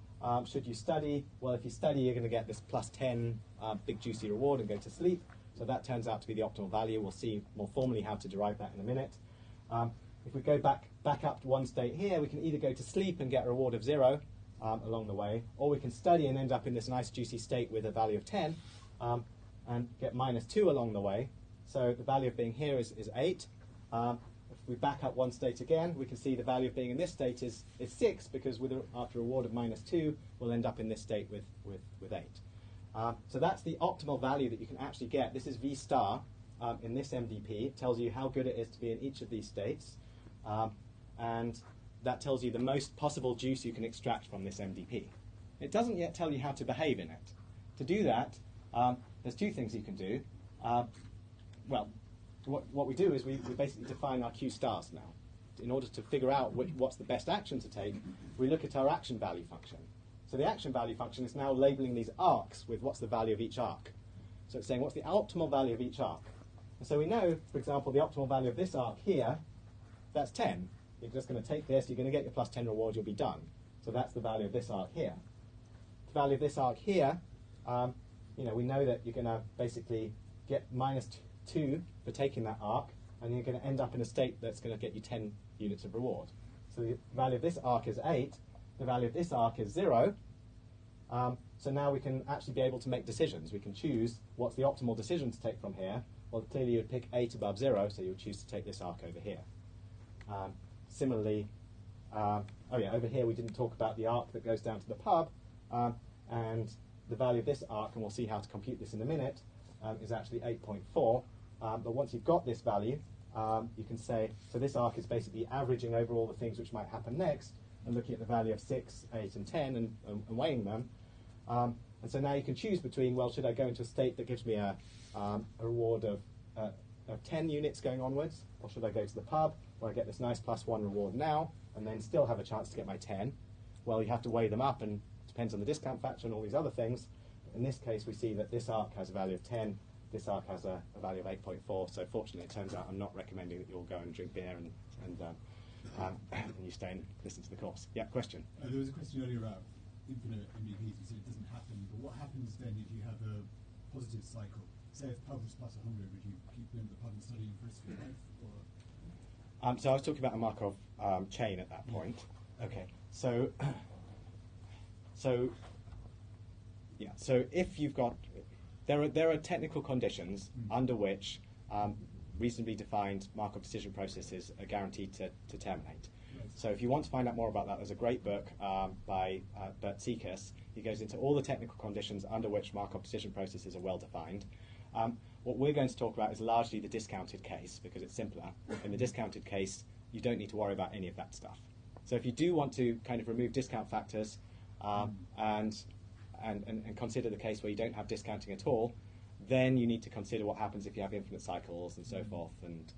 Should you study? Well, if you study, you're going to get this plus 10 big juicy reward and go to sleep. So that turns out to be the optimal value. We'll see more formally how to derive that in a minute. If we go back up to one state here, we can either go to sleep and get a reward of 0 along the way, or we can study and end up in this nice juicy state with a value of 10 and get minus 2 along the way. So the value of being here is 8. If we back up one state again, we can see the value of being in this state is 6, because after a reward of minus 2, we'll end up in this state with 8. So that's the optimal value that you can actually get. This is V star in this MDP. It tells you how good it is to be in each of these states. And that tells you the most possible juice you can extract from this MDP. It doesn't yet tell you how to behave in it. To do that, there's two things you can do. Well, what we do is we basically define our Q stars now. In order to figure out what's the best action to take, we look at our action value function. So the action value function is now labeling these arcs with what's the value of each arc. So it's saying what's the optimal value of each arc. And so we know, for example, the optimal value of this arc here, that's 10. You're just going to take this, you're going to get your plus 10 reward, you'll be done. So that's the value of this arc here. The value of this arc here, we know that you're going to basically get minus 2 for taking that arc, and you're going to end up in a state that's going to get you 10 units of reward. So the value of this arc is 8, the value of this arc is 0. So now we can actually be able to make decisions. We can choose what's the optimal decision to take from here. Well, clearly you'd pick 8 above 0, so you would choose to take this arc over here. Similarly, over here we didn't talk about the arc that goes down to the pub, and the value of this arc, and we'll see how to compute this in a minute, is actually 8.4. But once you've got this value, you can say, so this arc is basically averaging over all the things which might happen next, and looking at the value of 6, 8, and 10, and weighing them. And so now you can choose between, well, should I go into a state that gives me a reward of 10 units going onwards, or should I go to the pub, where I get this nice plus 1 reward now, and then still have a chance to get my 10? Well, you have to weigh them up, and it depends on the discount factor and all these other things. But in this case, we see that this arc has a value of 10, this arc has a value of 8.4, so fortunately it turns out I'm not recommending that you all go and drink beer and you stay and listen to the course. Yeah, question? There was a question earlier about infinite MDPs. You said it doesn't happen, but what happens then if you have a positive cycle? Say if pub was plus 100, would you keep going to the pub and studying for the rest of your life? Or? So I was talking about a Markov chain at that point. Okay, so if you've got, there are technical conditions under which reasonably defined Markov decision processes are guaranteed to terminate. Right. So if you want to find out more about that, there's a great book by Bert Sekas. He goes into all the technical conditions under which Markov decision processes are well defined. What we're going to talk about is largely the discounted case, because it's simpler. In the discounted case, you don't need to worry about any of that stuff. So if you do want to kind of remove discount factors and consider the case where you don't have discounting at all, then you need to consider what happens if you have infinite cycles and so forth. And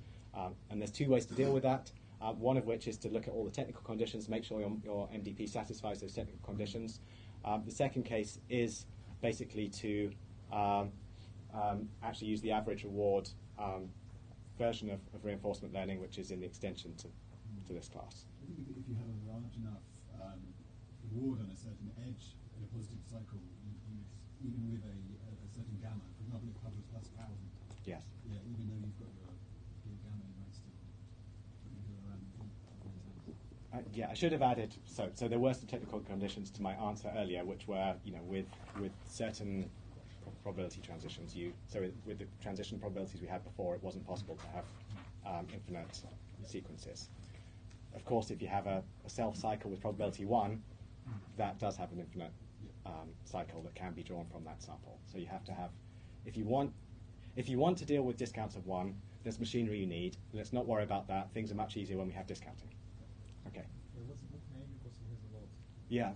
there's two ways to deal with that. One of which is to look at all the technical conditions, make sure your MDP satisfies those technical conditions. The second case is basically to actually use the average reward version of reinforcement learning, which is in the extension to this class. I think if you have a large enough reward on a certain edge in a positive cycle, you would even with a certain gamma, for example, if pi was plus 1,000, Yes. yeah, even though you've got your gamma, you might still go around and Yeah, I should have added. So there were some technical conditions to my answer earlier, which were, with certain probability transitions. With the transition probabilities we had before, it wasn't possible to have infinite sequences. Of course, if you have a self cycle with probability 1, that does have an infinite cycle that can be drawn from that sample. So you have to have, if you want to deal with discounts of 1, there's machinery you need. Let's not worry about that. Things are much easier when we have discounting. Okay. What's the book name? Because he has a lot.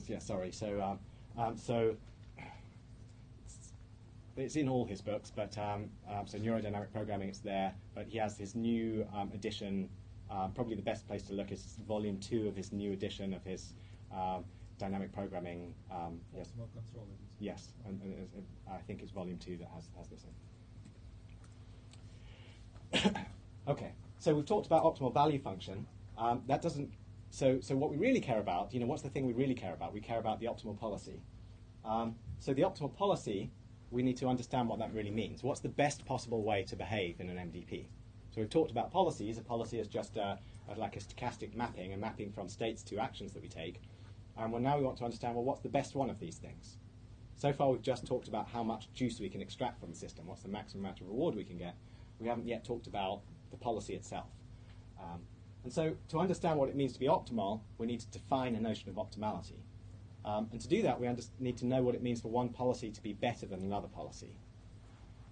Yeah, sorry. So it's in all his books, but so neurodynamic programming, it's there. But he has his new edition. Probably the best place to look is volume 2 of his new edition of his dynamic programming. Yes. Optimal control. Yes, and I think it's volume 2 that has this in. Okay, so we've talked about optimal value function. That doesn't. So what we really care about, what's the thing we really care about? We care about the optimal policy. So the optimal policy, we need to understand what that really means. What's the best possible way to behave in an MDP? So we've talked about policies. A policy is just like a stochastic mapping, a mapping from states to actions that we take. And now we want to understand, well, what's the best one of these things? So far we've just talked about how much juice we can extract from the system, what's the maximum amount of reward we can get. We haven't yet talked about the policy itself. And so to understand what it means to be optimal, we need to define a notion of optimality. And to do that, we need to know what it means for one policy to be better than another policy.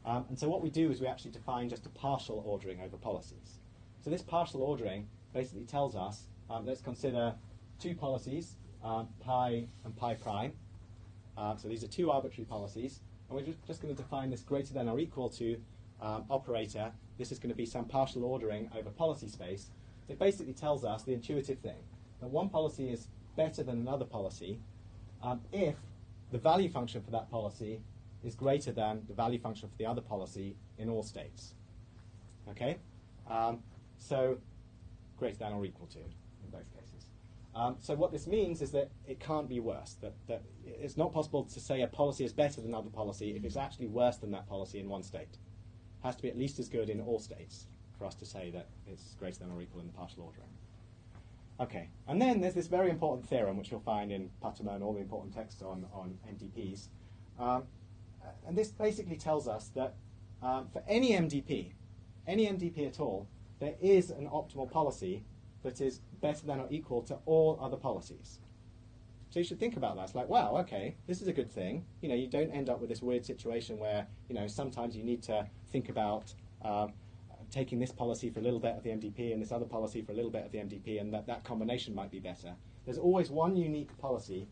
And so what we do is we actually define just a partial ordering over policies. So this partial ordering basically tells us, let's consider two policies, pi and pi prime. So these are two arbitrary policies. And we're just going to define this greater than or equal to operator. This is going to be some partial ordering over policy space. It basically tells us the intuitive thing, that one policy is better than another policy if the value function for that policy is greater than the value function for the other policy in all states. Okay? So greater than or equal to in both cases. So what this means is that it can't be worse, that it's not possible to say a policy is better than another policy if it's actually worse than that policy in one state. It has to be at least as good in all states for us to say that it's greater than or equal in the partial ordering. Okay, and then there's this very important theorem, which you'll find in Patama and all the important texts on MDPs. And this basically tells us that for any MDP at all, there is an optimal policy that is better than or equal to all other policies. So you should think about that. It's like, wow, okay, this is a good thing. You don't end up with this weird situation where, sometimes you need to think about taking this policy for a little bit of the MDP and this other policy for a little bit of the MDP, and that combination might be better. There's always one unique policy.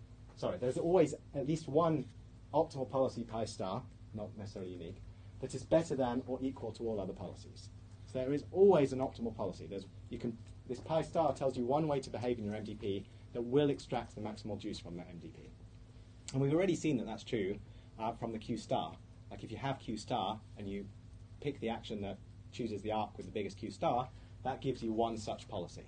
There's always at least one optimal policy pi star, not necessarily unique, that is better than or equal to all other policies. So there is always an optimal policy. This pi star tells you one way to behave in your MDP that will extract the maximal juice from that MDP. And we've already seen that that's true from the Q star. Like if you have Q star and you pick the action that chooses the arc with the biggest Q star, that gives you one such policy.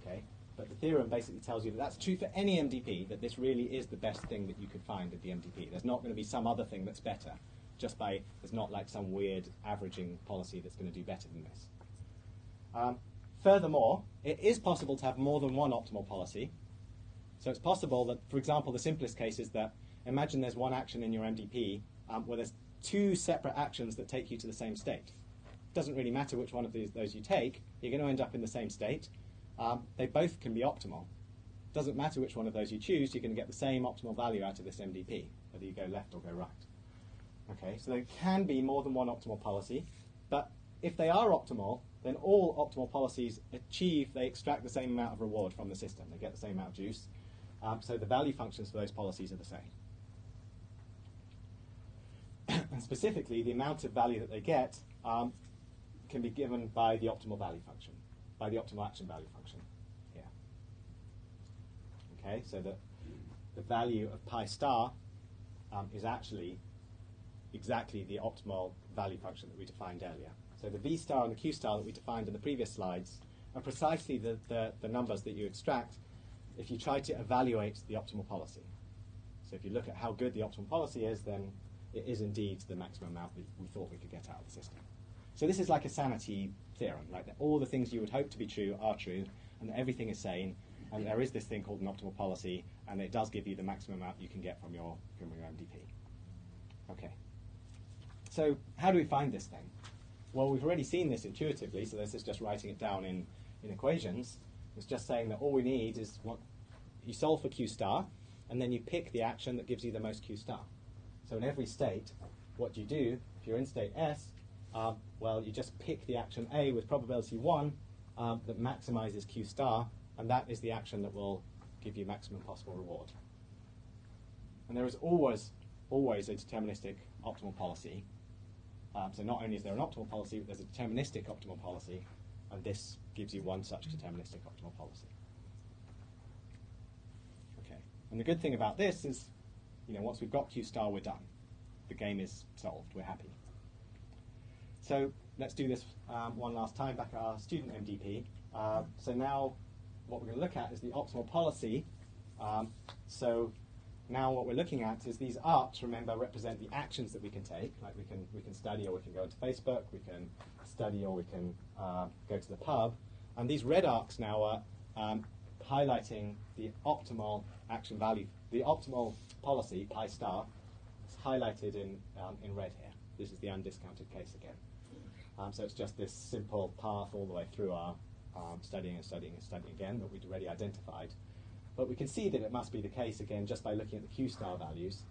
Okay? But the theorem basically tells you that that's true for any MDP, that this really is the best thing that you could find at the MDP. There's not going to be some other thing that's better, there's not like some weird averaging policy that's going to do better than this. Furthermore, it is possible to have more than one optimal policy. So it's possible that, for example, the simplest case is that imagine there's one action in your MDP where there's two separate actions that take you to the same state. It doesn't really matter which one of those you take, you're going to end up in the same state. They both can be optimal. It doesn't matter which one of those you choose, you're going to get the same optimal value out of this MDP, whether you go left or go right. Okay, so there can be more than one optimal policy, but if they are optimal, then all optimal policies they extract the same amount of reward from the system. They get the same amount of juice. So the value functions for those policies are the same. And specifically, the amount of value that they get can be given by the optimal value function, by the optimal action value function here. Okay, so the value of pi star is actually exactly the optimal value function that we defined earlier. So the V star and the Q star that we defined in the previous slides are precisely the numbers that you extract if you try to evaluate the optimal policy. So if you look at how good the optimal policy is, then it is indeed the maximum amount that we thought we could get out of the system. So this is like a sanity theorem, like that all the things you would hope to be true are true, and that everything is sane, and there is this thing called an optimal policy, and it does give you the maximum amount you can get from your MDP. Okay. So how do we find this thing? Well, we've already seen this intuitively, so this is just writing it down in equations. It's just saying that all we need is what you solve for Q star, and then you pick the action that gives you the most Q star. So in every state, what you do, if you're in state S, well, you just pick the action A with probability 1 that maximizes Q star, and that is the action that will give you maximum possible reward. And there is always a deterministic optimal policy. So not only is there an optimal policy, but there's a deterministic optimal policy, and this gives you one such deterministic optimal policy. Okay. And the good thing about this is, once we've got Q star, we're done. The game is solved. We're happy. So let's do this one last time back at our student MDP. So now what we're going to look at is the optimal policy. So now what we're looking at is these arcs, remember, represent the actions that we can take. Like we can study, or we can go to Facebook, we can study, or we can go to the pub. And these red arcs now are highlighting the optimal action value. The optimal policy, pi star, is highlighted in red here. This is the undiscounted case again. So it's just this simple path all the way through our studying and studying and studying again that we'd already identified. But we can see that it must be the case again just by looking at the Q star values,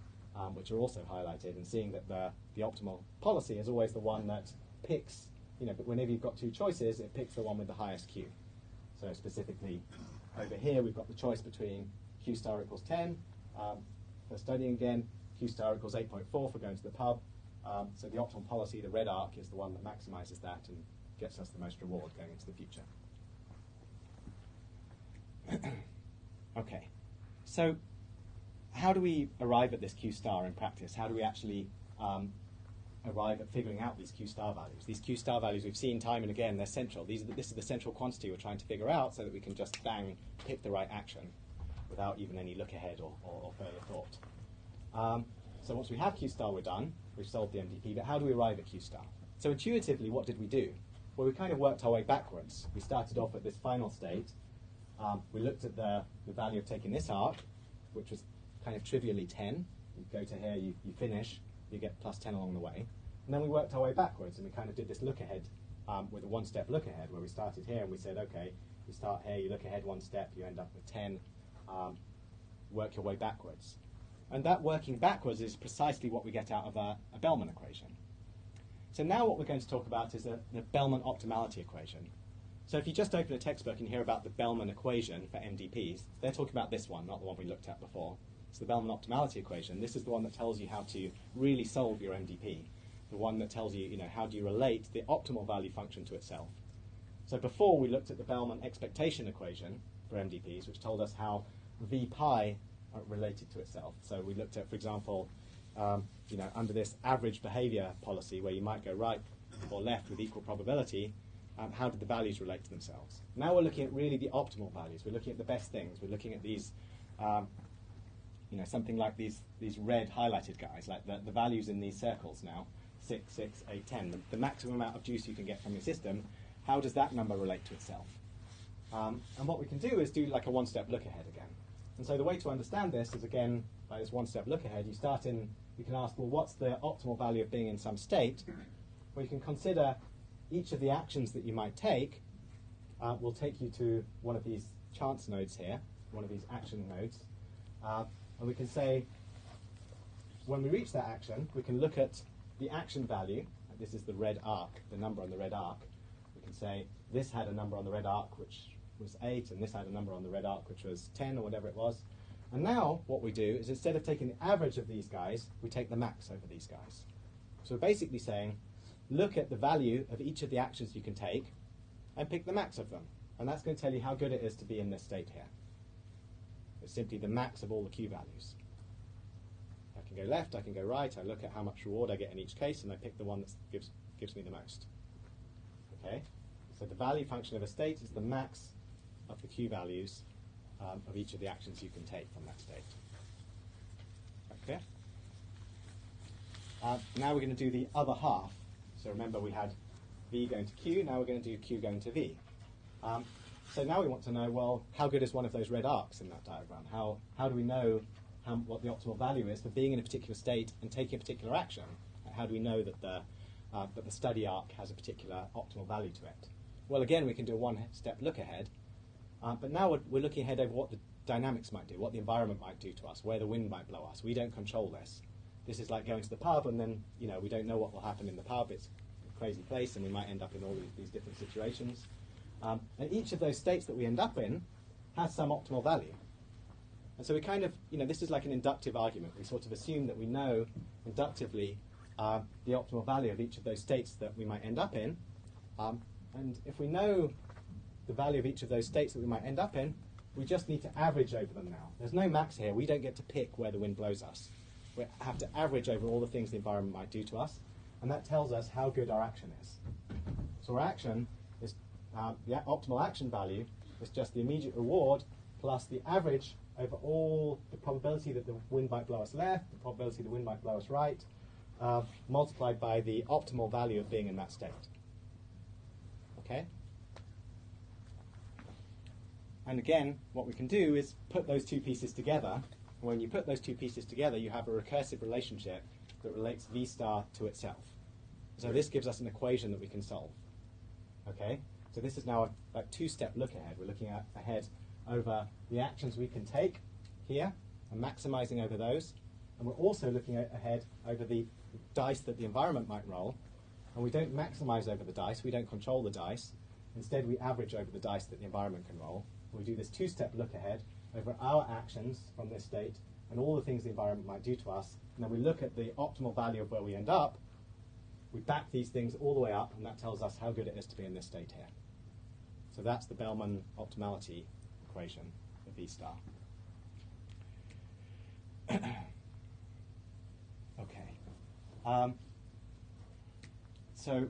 which are also highlighted, and seeing that the optimal policy is always the one that picks, but whenever you've got two choices, it picks the one with the highest Q. So specifically over here, we've got the choice between Q star equals 10 for studying again, Q star equals 8.4 for going to the pub. So the optimal policy, the red arc, is the one that maximizes that and gets us the most reward going into the future. Okay, so how do we arrive at this Q star in practice? How do we actually arrive at figuring out these Q star values? These Q star values we've seen time and again, they're central. This is the central quantity we're trying to figure out so that we can just bang, pick the right action without even any look ahead or further thought. So once we have Q star, we're done. We've solved the MDP, but how do we arrive at Q star? So intuitively, what did we do? Well, we kind of worked our way backwards. We started off at this final state. We looked at the value of taking this arc, which was kind of trivially 10. You go to here, you finish, you get plus 10 along the way. And then we worked our way backwards, and we kind of did this look ahead with a one-step look ahead, where we started here and we said, okay, you start here, you look ahead one step, you end up with 10, work your way backwards. And that working backwards is precisely what we get out of a Bellman equation. So now what we're going to talk about is the Bellman optimality equation. So if you just open a textbook and hear about the Bellman equation for MDPs, they're talking about this one, not the one we looked at before. It's the Bellman optimality equation. This is the one that tells you how to really solve your MDP, the one that tells you, how do you relate the optimal value function to itself. So before we looked at the Bellman expectation equation for MDPs, which told us how V pi related to itself. So we looked at, for example, under this average behavior policy where you might go right or left with equal probability, how did the values relate to themselves? Now we're looking at really the optimal values. We're looking at the best things. We're looking at these, something like these red highlighted guys, like the values in these circles now, 6, 6, 8, 10. The maximum amount of juice you can get from your system, how does that number relate to itself? And what we can do is do like a one-step look ahead again. And so the way to understand this is, again, by this one-step look ahead, you can ask, well, what's the optimal value of being in some state? Well, you can consider each of the actions that you might take will take you to one of these chance nodes here, one of these action nodes. And we can say, when we reach that action, we can look at the action value. This is the red arc, the number on the red arc. We can say, this had a number on the red arc, which was 8, and this had a number on the red arc, which was 10, or whatever it was. And now what we do is, instead of taking the average of these guys, we take the max over these guys. So we're basically saying, look at the value of each of the actions you can take and pick the max of them. And that's going to tell you how good it is to be in this state here. It's simply the max of all the Q values. I can go left, I can go right, I look at how much reward I get in each case, and I pick the one that gives me the most. Okay? So the value function of a state is the max of the Q values of each of the actions you can take from that state. clear? Now we're going to do the other half. So remember we had V going to Q, now we're going to do Q going to V. So now we want to know, well, how good is one of those red arcs in that diagram? How do we know what the optimal value is for being in a particular state and taking a particular action? How do we know that the study arc has a particular optimal value to it? Well, again, we can do a one-step look ahead, but now we're looking ahead over what the dynamics might do, what the environment might do to us, where the wind might blow us. We don't control this. This is like going to the pub and then, we don't know what will happen in the pub. It's a crazy place and we might end up in all these different situations. And each of those states that we end up in has some optimal value. And so we kind of, this is like an inductive argument. We sort of assume that we know inductively the optimal value of each of those states that we might end up in. And if we know the value of each of those states that we might end up in, we just need to average over them now. There's no max here. We don't get to pick where the wind blows us. We have to average over all the things the environment might do to us, and that tells us how good our action is. So our action is, the optimal action value is just the immediate reward plus the average over all the probability that the wind might blow us left, the probability the wind might blow us right, multiplied by the optimal value of being in that state. Okay? And again, what we can do is put those two pieces together. When you put those two pieces together, you have a recursive relationship that relates V star to itself. So this gives us an equation that we can solve. Okay? So this is now a two-step look ahead. We're looking ahead over the actions we can take here and maximizing over those. And we're also looking ahead over the dice that the environment might roll. And we don't maximize over the dice. We don't control the dice. Instead, we average over the dice that the environment can roll. We do this two-step look ahead over our actions from this state and all the things the environment might do to us. And then we look at the optimal value of where we end up. We back these things all the way up, and that tells us how good it is to be in this state here. So that's the Bellman optimality equation for V star. Okay. So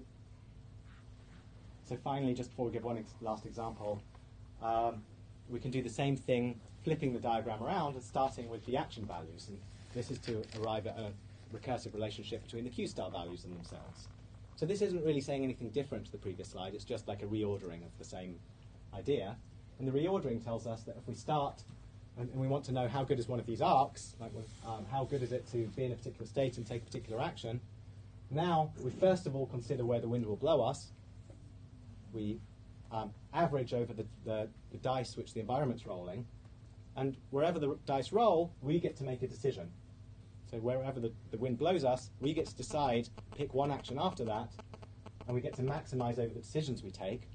finally, just before we give one last example, we can do the same thing, flipping the diagram around and starting with the action values. And this is to arrive at a recursive relationship between the Q star values and themselves. So this isn't really saying anything different to the previous slide. It's just like a reordering of the same idea. And the reordering tells us that if we start and we want to know how good is one of these arcs, like how good is it to be in a particular state and take a particular action, now we first of all consider where the wind will blow us. We average over the dice which the environment's rolling, and wherever the dice roll, we get to make a decision. So wherever the wind blows us, we get to decide, pick one action after that, and we get to maximize over the decisions we take.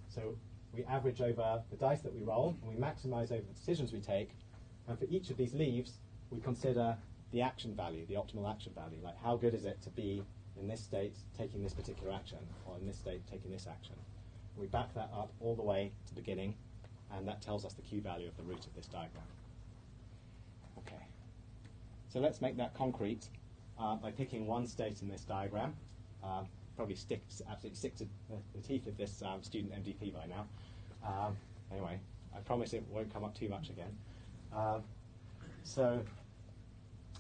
So we average over the dice that we roll, and we maximize over the decisions we take, and for each of these leaves, we consider the action value, the optimal action value, like how good is it to be in this state taking this particular action, or in this state taking this action. We back that up all the way to the beginning, and that tells us the Q value of the root of this diagram. Okay. So let's make that concrete by picking one state in this diagram. Probably absolutely stick to the teeth of this student MVP by now. Anyway, I promise it won't come up too much again. So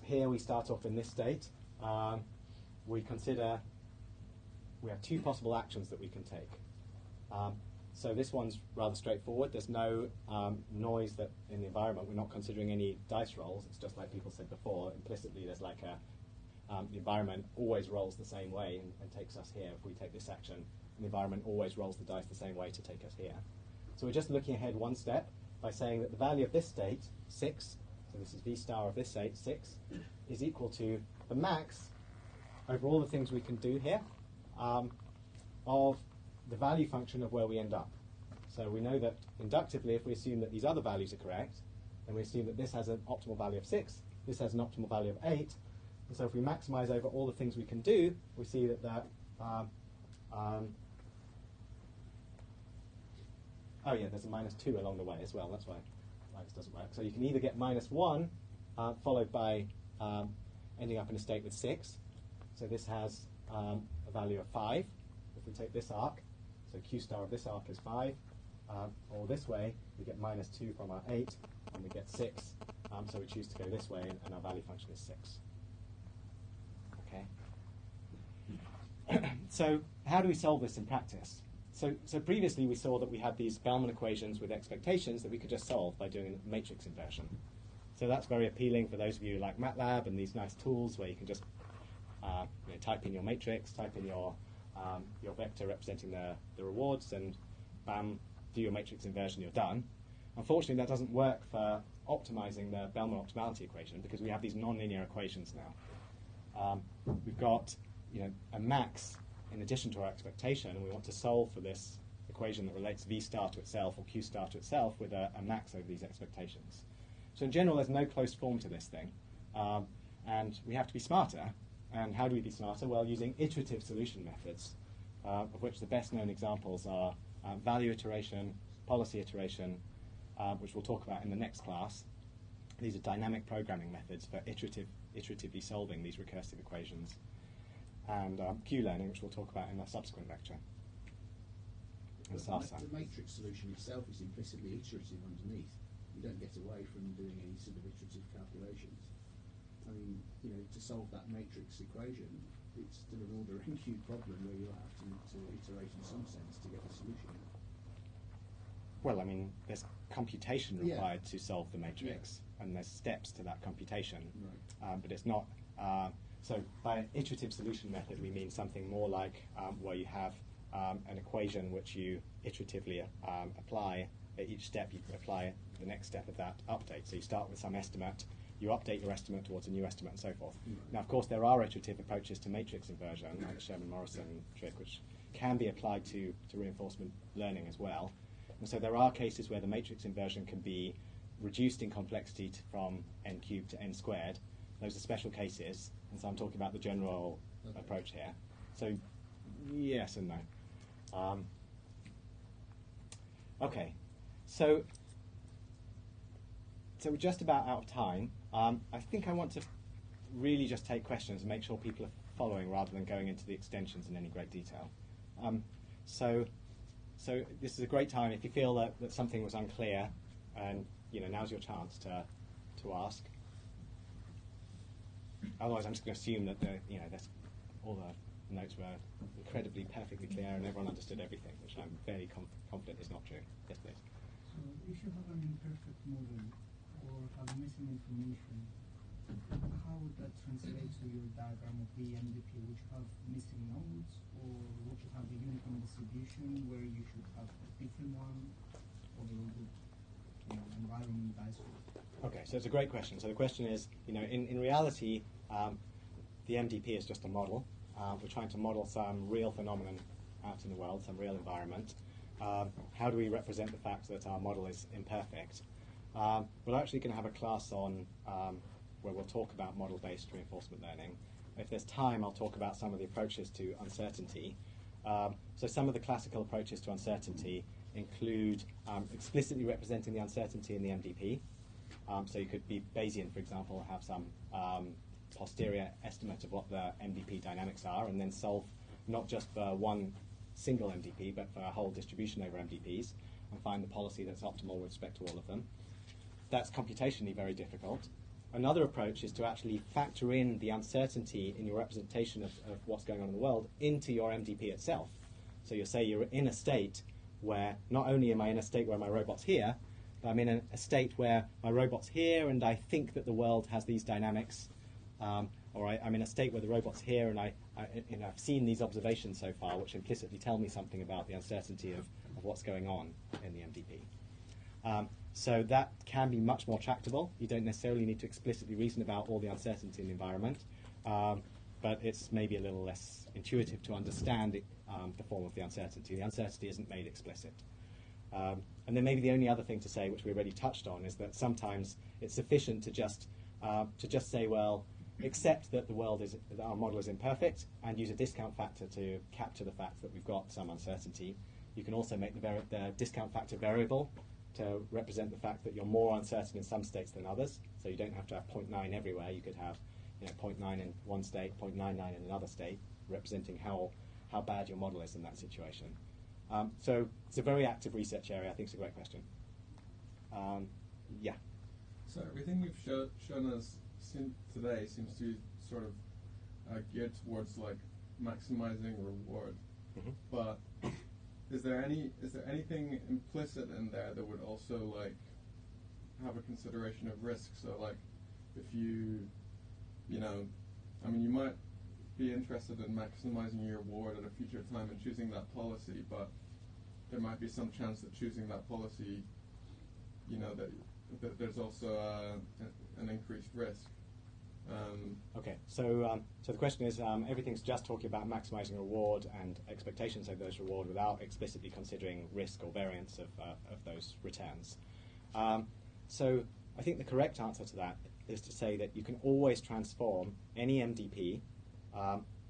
here we start off in this state. We consider we have two possible actions that we can take. So this one's rather straightforward. There's no noise that in the environment. We're not considering any dice rolls. It's just like people said before. Implicitly, there's like the environment always rolls the same way and takes us here. If we take this action, the environment always rolls the dice the same way to take us here. So we're just looking ahead one step by saying that the value of this state, 6, so this is V star of this state, 6, is equal to the max over all the things we can do here of the value function of where we end up. So we know that inductively, if we assume that these other values are correct, then we assume that this has an optimal value of 6, this has an optimal value of 8, and so if we maximize over all the things we can do, we see that oh yeah, there's a -2 along the way as well, that's why minus doesn't work. So you can either get -1 followed by ending up in a state with 6, so this has a value of 5. If we take this arc, so Q star of this arc is 5, or this way, we get -2 from our 8, and we get 6 So we choose to go this way, and our value function is 6. Okay. So how do we solve this in practice? So previously we saw that we had these Bellman equations with expectations that we could just solve by doing a matrix inversion. So that's very appealing for those of you who like MATLAB and these nice tools where you can just type in your matrix, type in your vector representing the rewards, and bam, do your matrix inversion, you're done. Unfortunately, that doesn't work for optimizing the Bellman optimality equation because we have these nonlinear equations now. We've got a max in addition to our expectation, and we want to solve for this equation that relates V star to itself or Q star to itself with a max over these expectations. So in general, there's no closed form to this thing, and we have to be smarter. And how do we be smarter? Well, using iterative solution methods, of which the best known examples are value iteration, policy iteration, which we'll talk about in the next class. These are dynamic programming methods for iteratively solving these recursive equations. And Q-learning, which we'll talk about in a subsequent lecture. The matrix solution itself is implicitly iterative underneath. You don't get away from doing any sort of iterative calculations. I mean, to solve that matrix equation, it's still an order n cubed problem where you'll have to iterate in some sense to get the solution. Well, I mean, there's computation required to solve the matrix, and there's steps to that computation, but it's not. So by an iterative solution method, we mean something more like where you have an equation which you iteratively apply. At each step, you apply the next step of that update. So you start with some estimate, you update your estimate towards a new estimate, and so forth. Now, of course, there are iterative approaches to matrix inversion, like the Sherman-Morrison trick, which can be applied to reinforcement learning as well. And so there are cases where the matrix inversion can be reduced in complexity from n cubed to n squared. Those are special cases, and so I'm talking about the general approach here. So yes and no. Okay, so we're just about out of time. I think I want to really just take questions and make sure people are following rather than going into the extensions in any great detail. So this is a great time if you feel that something was unclear, and now's your chance to ask. Otherwise, I'm just going to assume that all the notes were incredibly perfectly clear and everyone understood everything, which I'm very confident is not true. Yes, please. So if you have an imperfect model or have missing information, how would that translate to your diagram of the MDP? Would you have missing nodes, or would you have a uniform distribution where you should have a different one for the environment dice with? Okay, so it's a great question. So the question is, in reality, the MDP is just a model. We're trying to model some real phenomenon out in the world, some real environment. How do we represent the fact that our model is imperfect? We're actually going to have a class on where we'll talk about model-based reinforcement learning. If there's time, I'll talk about some of the approaches to uncertainty. So some of the classical approaches to uncertainty include explicitly representing the uncertainty in the MDP. So you could be Bayesian, for example, have some posterior estimate of what the MDP dynamics are, and then solve not just for one single MDP, but for a whole distribution over MDPs, and find the policy that's optimal with respect to all of them. That's computationally very difficult. Another approach is to actually factor in the uncertainty in your representation of what's going on in the world into your MDP itself. So you'll say you're in a state where not only am I in a state where my robot's here, but I'm in a state where my robot's here and I think that the world has these dynamics, or I'm in a state where the robot's here and I've seen these observations so far which implicitly tell me something about the uncertainty of what's going on in the MDP. So that can be much more tractable. You don't necessarily need to explicitly reason about all the uncertainty in the environment, but it's maybe a little less intuitive to understand the form of the uncertainty. The uncertainty isn't made explicit. And then maybe the only other thing to say, which we already touched on, is that sometimes it's sufficient to just say, well, accept that that our model is imperfect, and use a discount factor to capture the fact that we've got some uncertainty. You can also make the discount factor variable to represent the fact that you're more uncertain in some states than others. So you don't have to have 0.9 everywhere. You could have 0.9 in one state, 0.99 in another state, representing how bad your model is in that situation. So it's a very active research area. I think it's a great question. Yeah. So everything you've shown us today seems to sort of geared towards like maximizing reward. Mm-hmm. But is there anything implicit in there that would also like have a consideration of risk? So like if you might be interested in maximizing your reward at a future time and choosing that policy, but there might be some chance that choosing that policy, that there's also an increased risk. Okay, so the question is, everything's just talking about maximizing reward and expectations of those reward without explicitly considering risk or variance of those returns. So I think the correct answer to that is to say that you can always transform any MDP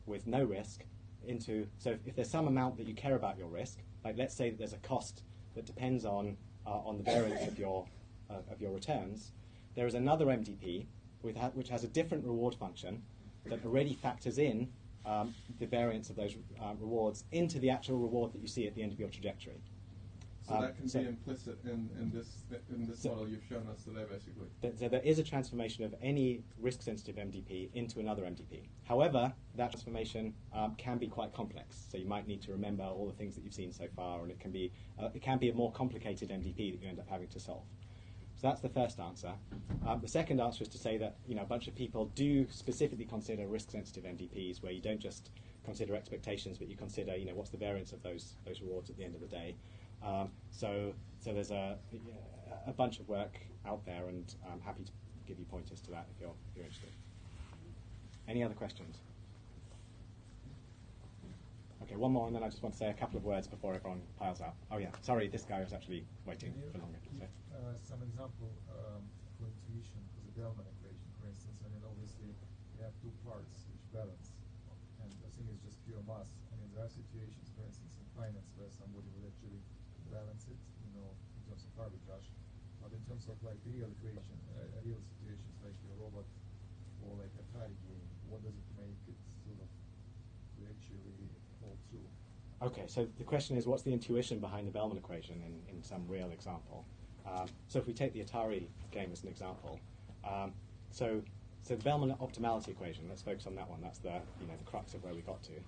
with no risk into, so if there's some amount that you care about your risk, like let's say that there's a cost that depends on the variance of your returns, there is another MDP which has a different reward function that already factors in the variance of those rewards into the actual reward that you see at the end of your trajectory. So that can be implicit in this model you've shown us today, basically. So there is a transformation of any risk-sensitive MDP into another MDP. However, that transformation can be quite complex. So you might need to remember all the things that you've seen so far, and it can be a more complicated MDP that you end up having to solve. So that's the first answer. The second answer is to say that a bunch of people do specifically consider risk-sensitive MDPs, where you don't just consider expectations, but you consider what's the variance of those rewards at the end of the day. So there's a bunch of work out there, and I'm happy to give you pointers to that if you're interested. Any other questions? Okay, one more, and then I just want to say a couple of words before everyone piles out. Oh yeah, sorry, this guy was actually waiting for longer. So. Some example for intuition for the Bellman equation, for instance. Obviously you have two parts which balance, and I think it's just pure mass. There are situations, for instance, in finance where somebody would actually balance it, in terms of arbitrage. But in terms of like real equation, real situations like your robot or like a Atari game, what does it make it sort of to actually hold true? Okay, so the question is, what's the intuition behind the Bellman equation in some real example? So if we take the Atari game as an example, so the Bellman optimality equation, let's focus on that one. That's the crux of where we got to.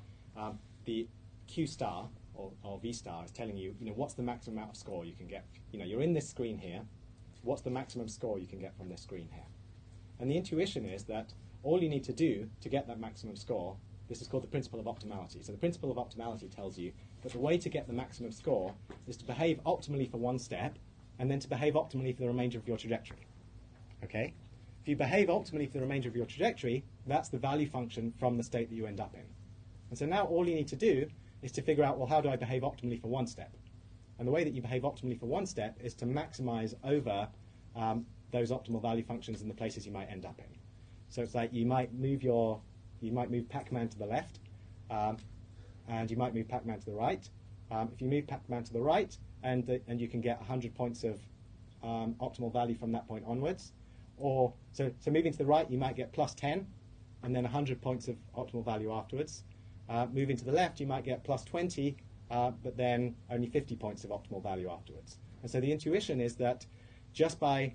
The Q star or V star is telling you, what's the maximum amount of score you can get. You're in this screen here. What's the maximum score you can get from this screen here? And the intuition is that all you need to do to get that maximum score, this is called the principle of optimality. So the principle of optimality tells you that the way to get the maximum score is to behave optimally for one step and then to behave optimally for the remainder of your trajectory. Okay? If you behave optimally for the remainder of your trajectory, that's the value function from the state that you end up in. And so now all you need to do is to figure out, well, how do I behave optimally for one step? And the way that you behave optimally for one step is to maximize over those optimal value functions in the places you might end up in. So it's like you might move Pac-Man to the left, and you might move Pac-Man to the right. If you move Pac-Man to the right, and you can get 100 points of optimal value from that point onwards. Or so moving to the right, you might get plus 10, and then 100 points of optimal value afterwards. Moving to the left, you might get plus 20, but then only 50 points of optimal value afterwards. And so the intuition is that just by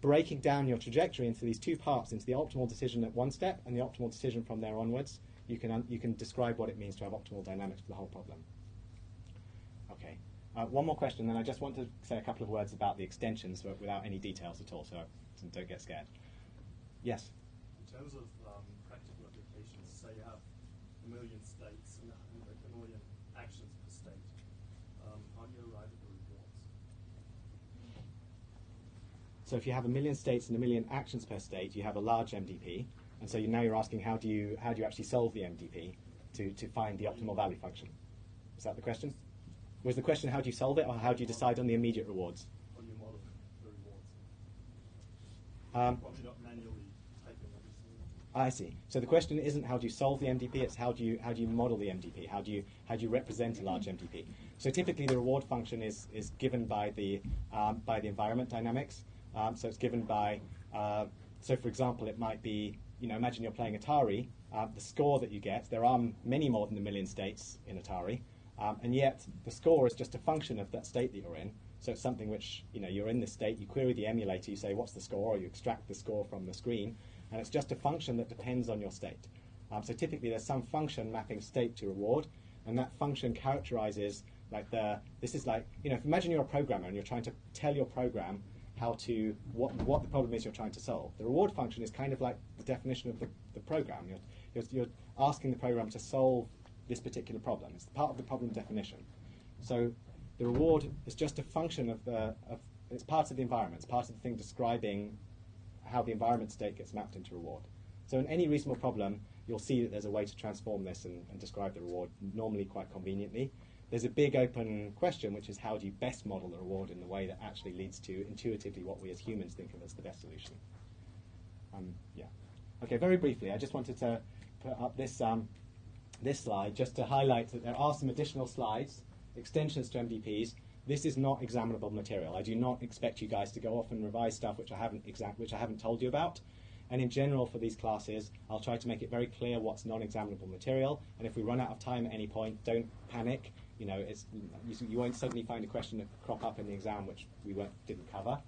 breaking down your trajectory into these two parts, into the optimal decision at one step and the optimal decision from there onwards, you can describe what it means to have optimal dynamics for the whole problem. Okay. One more question, then I just want to say a couple of words about the extensions, but without any details at all, so don't get scared. Yes? In terms of practical applications, say you have 1 million states and 1 million actions per state, how do you arrive at the rewards? So if you have 1 million states and 1 million actions per state, you have a large MDP, and so now you're asking how do you actually solve the MDP to find the optimal value function? Is that the question? Was the question how do you solve it, or how do you decide on the immediate rewards? How do you model the rewards? Probably not manually typing everything. I see. So the question isn't how do you solve the MDP, it's how do you model the MDP? How do you represent a large MDP? So typically the reward function is given by the environment dynamics. So it's given by so for example it might be, imagine you're playing Atari, the score that you get, there are many more than 1 million states in Atari. And yet the score is just a function of that state that you're in. So it's something which, you're in this state, you query the emulator, you say, what's the score, or you extract the score from the screen, and it's just a function that depends on your state. So typically there's some function mapping state to reward, and that function characterizes imagine you're a programmer and you're trying to tell your program what the problem is you're trying to solve. The reward function is kind of like the definition of the program. You're asking the program to solve this particular problem. It's part of the problem definition. So the reward is just a function it's part of the environment. It's part of the thing describing how the environment state gets mapped into reward. So in any reasonable problem, you'll see that there's a way to transform this and describe the reward, normally quite conveniently. There's a big open question, which is how do you best model the reward in the way that actually leads to intuitively what we as humans think of as the best solution. Okay, very briefly, I just wanted to put up this slide just to highlight that there are some additional slides, extensions to MDPs. This is not examinable material. I do not expect you guys to go off and revise stuff which I haven't told you about. And in general, for these classes, I'll try to make it very clear what's non-examinable material. And if we run out of time at any point, don't panic. You won't suddenly find a question that crop up in the exam which we didn't cover.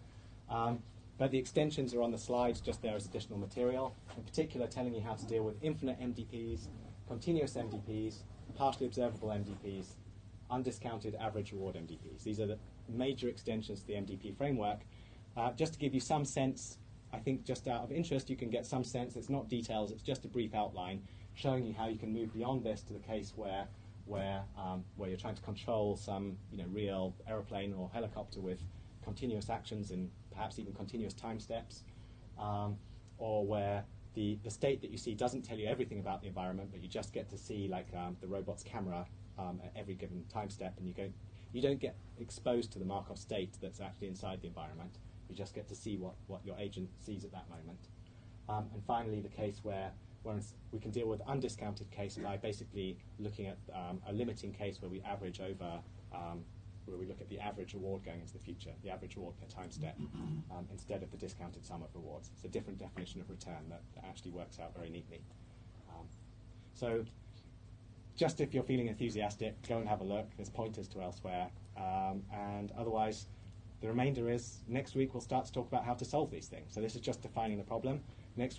But the extensions are on the slides, just there as additional material. In particular, telling you how to deal with infinite MDPs, continuous MDPs, partially observable MDPs, undiscounted average reward MDPs. These are the major extensions to the MDP framework. Just to give you some sense, I think just out of interest, you can get some sense. It's not details, it's just a brief outline showing you how you can move beyond this to the case where you're trying to control some real aeroplane or helicopter with continuous actions and perhaps even continuous time steps, or where the state that you see doesn't tell you everything about the environment, but you just get to see the robot's camera at every given time step, and you don't get exposed to the Markov state that's actually inside the environment. You just get to see what your agent sees at that moment. And finally, the case where we can deal with undiscounted case by basically looking at a limiting case where we average over, where we look at the average reward going into the future, the average reward per time step, instead of the discounted sum of rewards. It's a different definition of return that actually works out very neatly. So just if you're feeling enthusiastic, go and have a look. There's pointers to elsewhere. And otherwise, the remainder is next week we'll start to talk about how to solve these things. So this is just defining the problem. Next